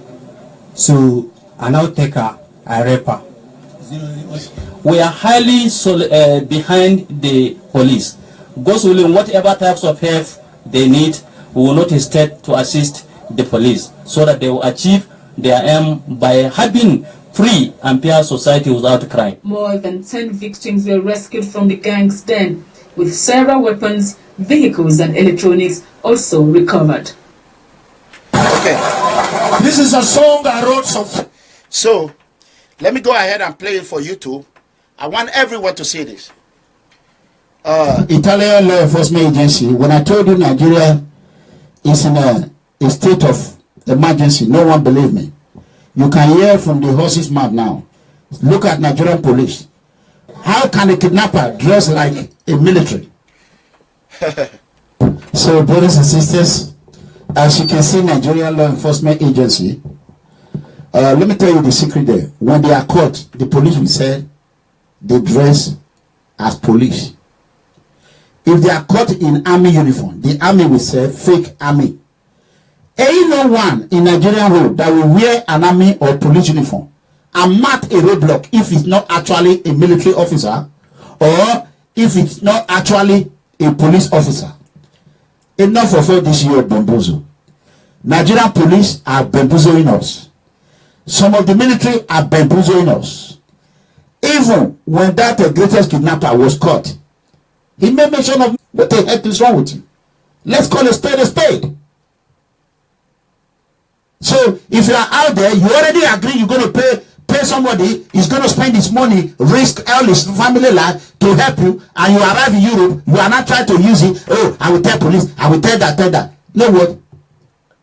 So I now take her. I rape her. We are highly behind the police. Goes willing, whatever types of help they need, we will not hesitate to assist the police so that they will achieve their aim by having free and fair society without crime. More than 10 victims were rescued from the gang's den, with several weapons, vehicles and electronics also recovered. Okay, this is a song I wrote. So let me go ahead and play it for you too. I want everyone to see this. Italian law enforcement agency, when I told you Nigeria is in a state of emergency, no one believed me. You can hear from the horse's mouth now. Look at Nigerian police. How can a kidnapper dress like a military? So, brothers and sisters, as you can see, Nigerian law enforcement agency, let me tell you the secret there. When they are caught, the police will say they dress as police. If they are caught in army uniform, the army will say fake army. Ain't no one in Nigerian road that will wear an army or police uniform and mark a roadblock if it's not actually a military officer or if it's not actually a police officer. Enough of all this year bamboozle. Nigerian police are bamboozling us. Some of the military are bamboozling us. Even when that greatest kidnapper was caught, he made mention of what the heck is wrong with you. Let's call a spade a spade. So if you are out there, you already agree you're going to pay somebody, he's going to spend his money, risk all his family life to help you, and you arrive in Europe, you are not trying to use it. Oh, I will tell police, I will tell that. You know what?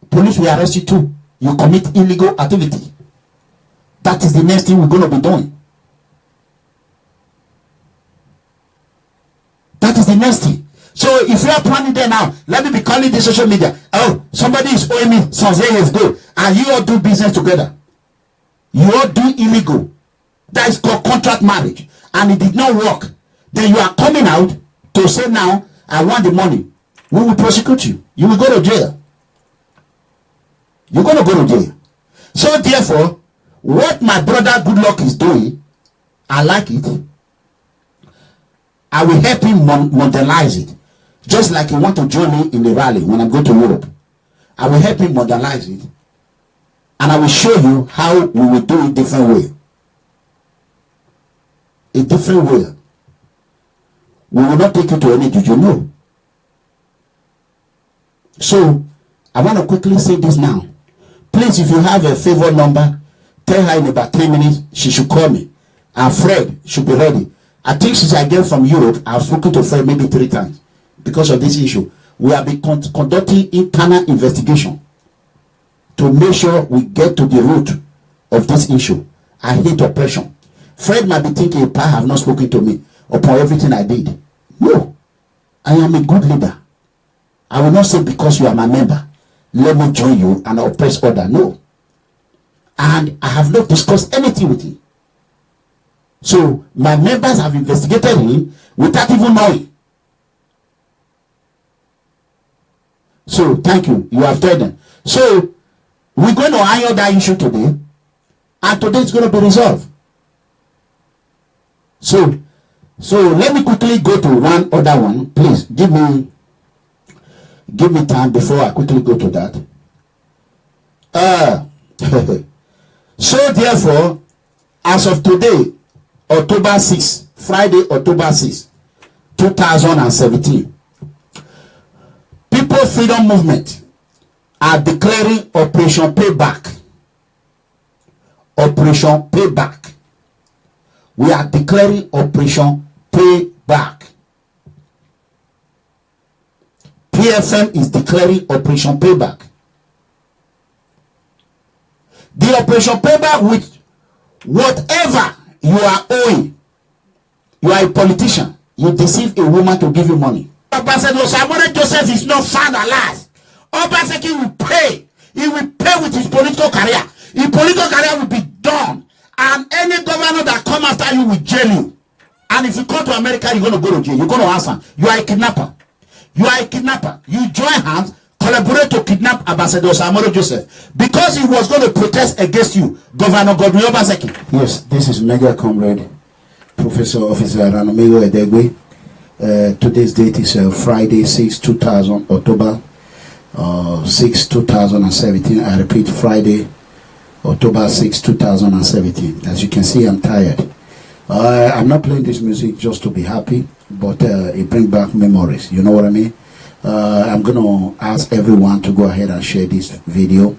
Police will arrest you too. You commit illegal activity. That is the next thing we're going to be doing. That is the next thing. So if you are planning there now, let me be calling the social media. Oh, somebody is owing me some years ago, and you all do business together. You all do illegal. That is called contract marriage, and it did not work. Then you are coming out to say now, I want the money. We will prosecute you. You will go to jail. You're going to go to jail. So therefore, what my brother Goodluck is doing, I like it. I will help him modelize it. Just like he want to join me in the rally when I go to Europe. I will help him modelize it. And I will show you how we will do it different way. A different way. We will not take you to any juju, no. So, I want to quickly say this now. Please, if you have a favor number, tell her in about 3 minutes she should call me. And Fred should be ready. I think since I came from Europe, I've spoken to Fred maybe 3 times because of this issue. We have been conducting internal investigation to make sure we get to the root of this issue. I hate oppression. Fred might be thinking, Pa have not spoken to me upon everything I did. No. I am a good leader. I will not say because you are my member, let me join you and oppress other. No. And I have not discussed anything with him. So my members have investigated him without even knowing. So thank you. You have told them. So we're going to iron that issue today. And today it's going to be resolved. So let me quickly go to one other one. Please give me time before I quickly go to that. So therefore, as of today, October 6, Friday, October 6, 2017, People Freedom Movement are declaring Operation Payback. Operation Payback. We are declaring Operation Payback. PFM is declaring Operation Payback. The Operation Payback with whatever you are owing. You are a politician. You deceive a woman to give you money. Osayomore Joseph is not found alive. Obaseki will pay. He will pay with his political career. His political career will be done. And any governor that come after you will jail you. And if you come to America, you're going to go to jail. You're going to answer. You are a kidnapper. You are a kidnapper. You join hands, collaborate to kidnap Ambassador Osayomore Joseph because he was going to protest against you, Governor Godwin Obaseki. Yes, this is Mega Comrade, Professor Officer Eranomigho Edegbe. Today's date is Friday, 6, 2000, October 6, 2017. I repeat, Friday, October 6, 2017. As you can see, I'm tired. I'm not playing this music just to be happy, but it brings back memories. You know what I mean? I'm going to ask everyone to go ahead and share this video.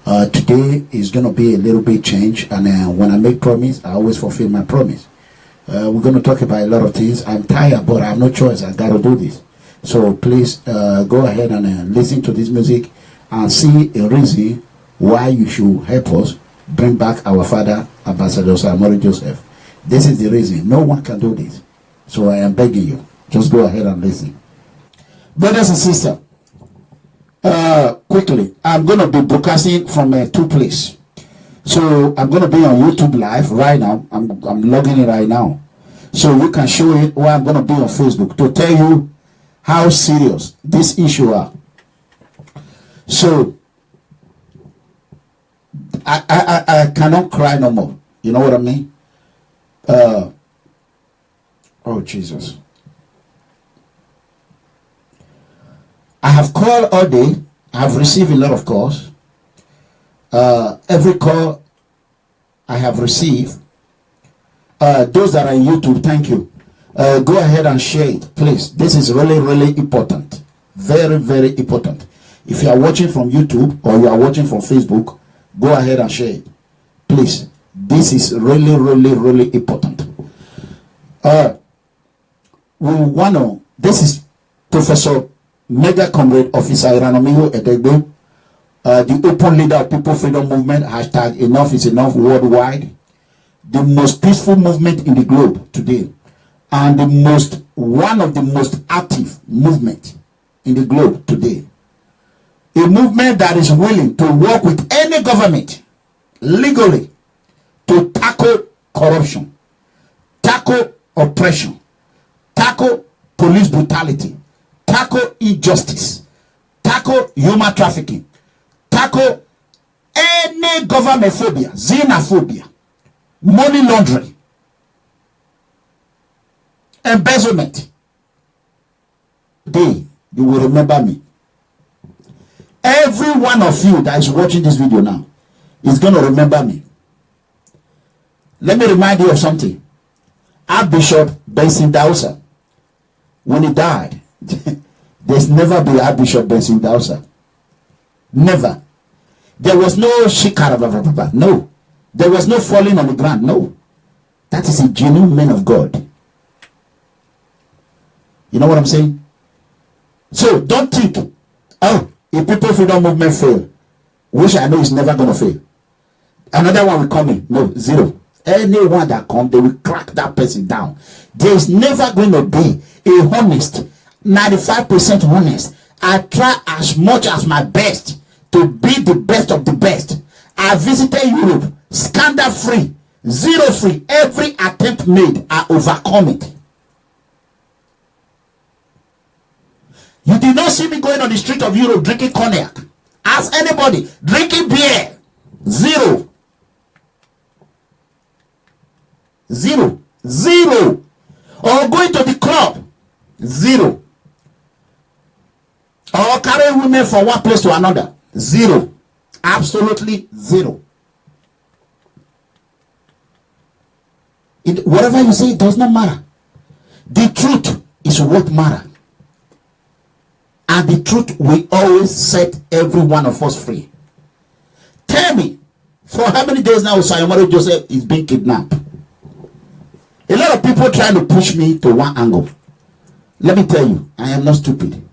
Today is going to be a little bit change, and when I make promise, I always fulfill my promise. We're going to talk about a lot of things. I'm tired, but I have no choice. I got to do this. So please go ahead and listen to this music and see a reason why you should help us bring back our father, Ambassador Osayomore Joseph. This is the reason. No one can do this. So I am begging you. Just go ahead and listen. Brothers and sisters, quickly, I'm going to be broadcasting from 2 places. So I'm going to be on YouTube Live right now. I'm logging in right now. So you can show it, or I'm going to be on Facebook to tell you how serious this issue are. So I cannot cry no more. You know what I mean? Oh Jesus. I have called all day. I have received a lot of calls. Every call I have received, those that are in YouTube, thank you. Go ahead and share it, please. This is really, really important. Very, very important. If you are watching from YouTube or you are watching from Facebook, go ahead and share it, please. This is really, really, really important. This is Professor Mega Comrade Officer Eranomigho Edegbe, the open leader of People Freedom Movement, hashtag enough is enough worldwide, the most peaceful movement in the globe today. and one of the most active movement in the globe today. A movement that is willing to work with any government legally to tackle corruption, tackle oppression, tackle police brutality, tackle injustice, tackle human trafficking, tackle any government phobia, xenophobia, money laundering, embezzlement. Today, you will remember me. Every one of you that is watching this video now is going to remember me. Let me remind you of something. Archbishop Benson Dausa, when he died, there's never been Archbishop Benson Dausa. Never. There was no shikara, no. There was no falling on the ground, no. That is a genuine man of God. You know what I'm saying? So don't think, oh, if People Freedom Movement fail, which I know is never going to fail, another one will come in. No, zero. Anyone that comes, they will crack that person down. There is never going to be a honest, 95% honest. I try as much as my best to be the best of the best. I visited Europe, scandal free, zero free. Every attempt made, I overcome it. You did not see me going on the street of Europe drinking cognac. Ask anybody, drinking beer. Zero. Zero. Zero. Or going to the club. Zero. Or carrying women from one place to another. Zero. Absolutely zero. Whatever you say, it does not matter. The truth is what matters. And the truth will always set every one of us free. Tell me, for how many days now Osayomore Joseph is being kidnapped? A lot of people trying to push me to one angle. Let me tell you, I am not stupid.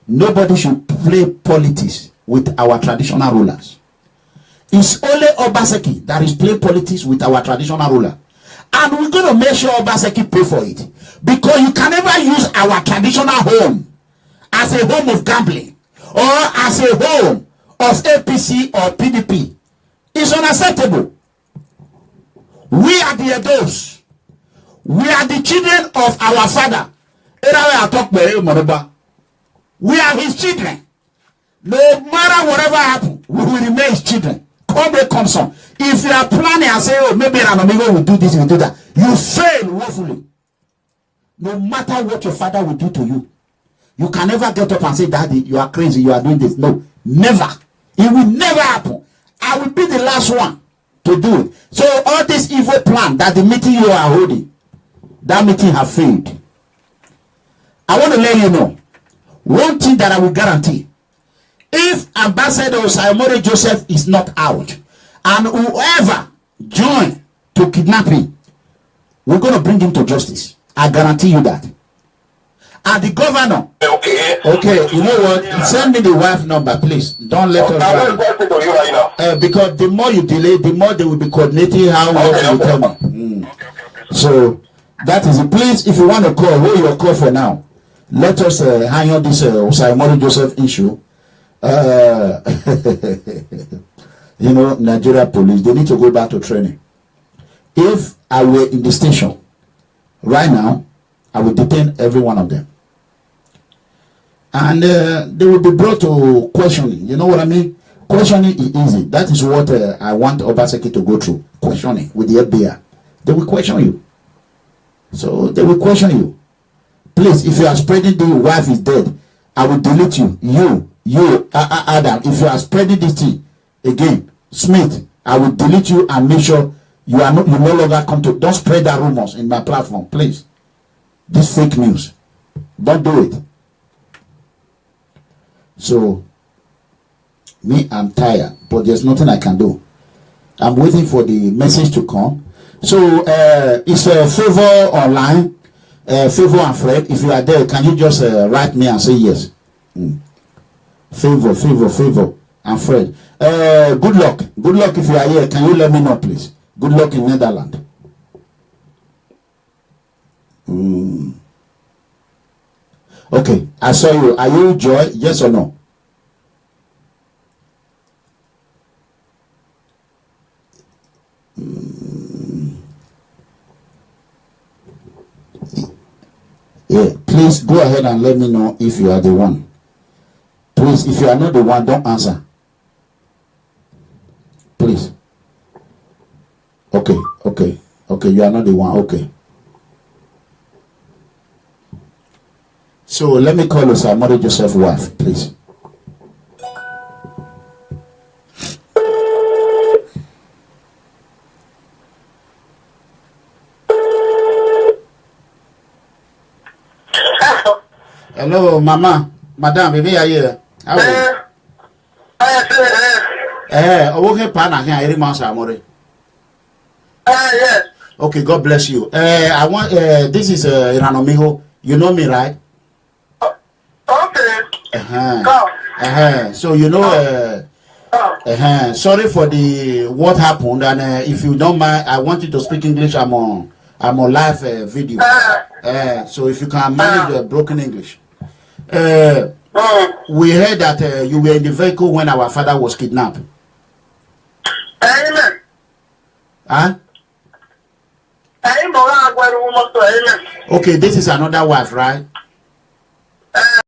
Nobody should play politics with our traditional rulers. It's only Obaseki that is playing politics with our traditional ruler. And we're going to make sure Obaseki pay for it. Because you can never use our traditional home as a home of gambling or as a home of APC or PDP. It's unacceptable. We are the adults. We are the children of our father. We are his children. No matter whatever happens, we will remain his children. Come back, come some. If you are planning and say, oh, maybe Eranomigho will do this, will do that, you fail woefully. No matter what your father will do to you, you can never get up and say, Daddy, you are crazy, you are doing this. No, never. It will never happen. I will be the last one to do it. So all this evil plan that the meeting you are holding, that meeting have failed. I want to let you know, one thing that I will guarantee, if Ambassador Osayomore Joseph is not out, and whoever join to kidnapping, we're going to bring him to justice. I guarantee you that. And the governor, okay, you know what? Send me the wife number, please. Don't let us because the more you delay, the more they will be coordinating how you tell me. So that is it. Please, if you want to call, hold your call for now. Let us hang on this Osayomore Joseph issue. You know, Nigeria police, they need to go back to training. If I were in the station right now, I will detain every one of them. And they will be brought to questioning. You know what I mean? Questioning is easy. That is what I want Obaseki to go through. Questioning with the FBI. They will question you. So they will question you. Please, if you are spreading the wife is dead, I will delete you. You, Adam, if you are spreading this thing again, Smith, I will delete you and make sure you no longer come to. Don't spread that rumors in my platform, please. This fake news. Don't do it. So, me, I'm tired, but there's nothing I can do. I'm waiting for the message to come. So, it's a Favor online. Favor and Fred, if you are there, can you just write me and say yes? Favor and Fred. Good luck. Good luck if you are here. Can you let me know, please? Good luck in Netherlands. Okay, I saw you. Are you Joy? Yes or no? Yeah, please go ahead and let me know if you are the one. Please, if you are not the one, don't answer. Please. Okay, you are not the one. Okay. So let me call Osayomore Joseph's wife, please. Hello, Mama, Madam, baby, are you here? How are you? Okay, Pana, here, Osayomore. Yes. Okay, God bless you. I want. This is Eranomigho. You know me, right? Okay. So you know. Sorry for the what happened, and if you don't mind, I want you to speak English. I'm on live video. So if you can manage broken English. We heard that you were in the vehicle when our father was kidnapped. Amen. Huh? Okay, this is another wife, right?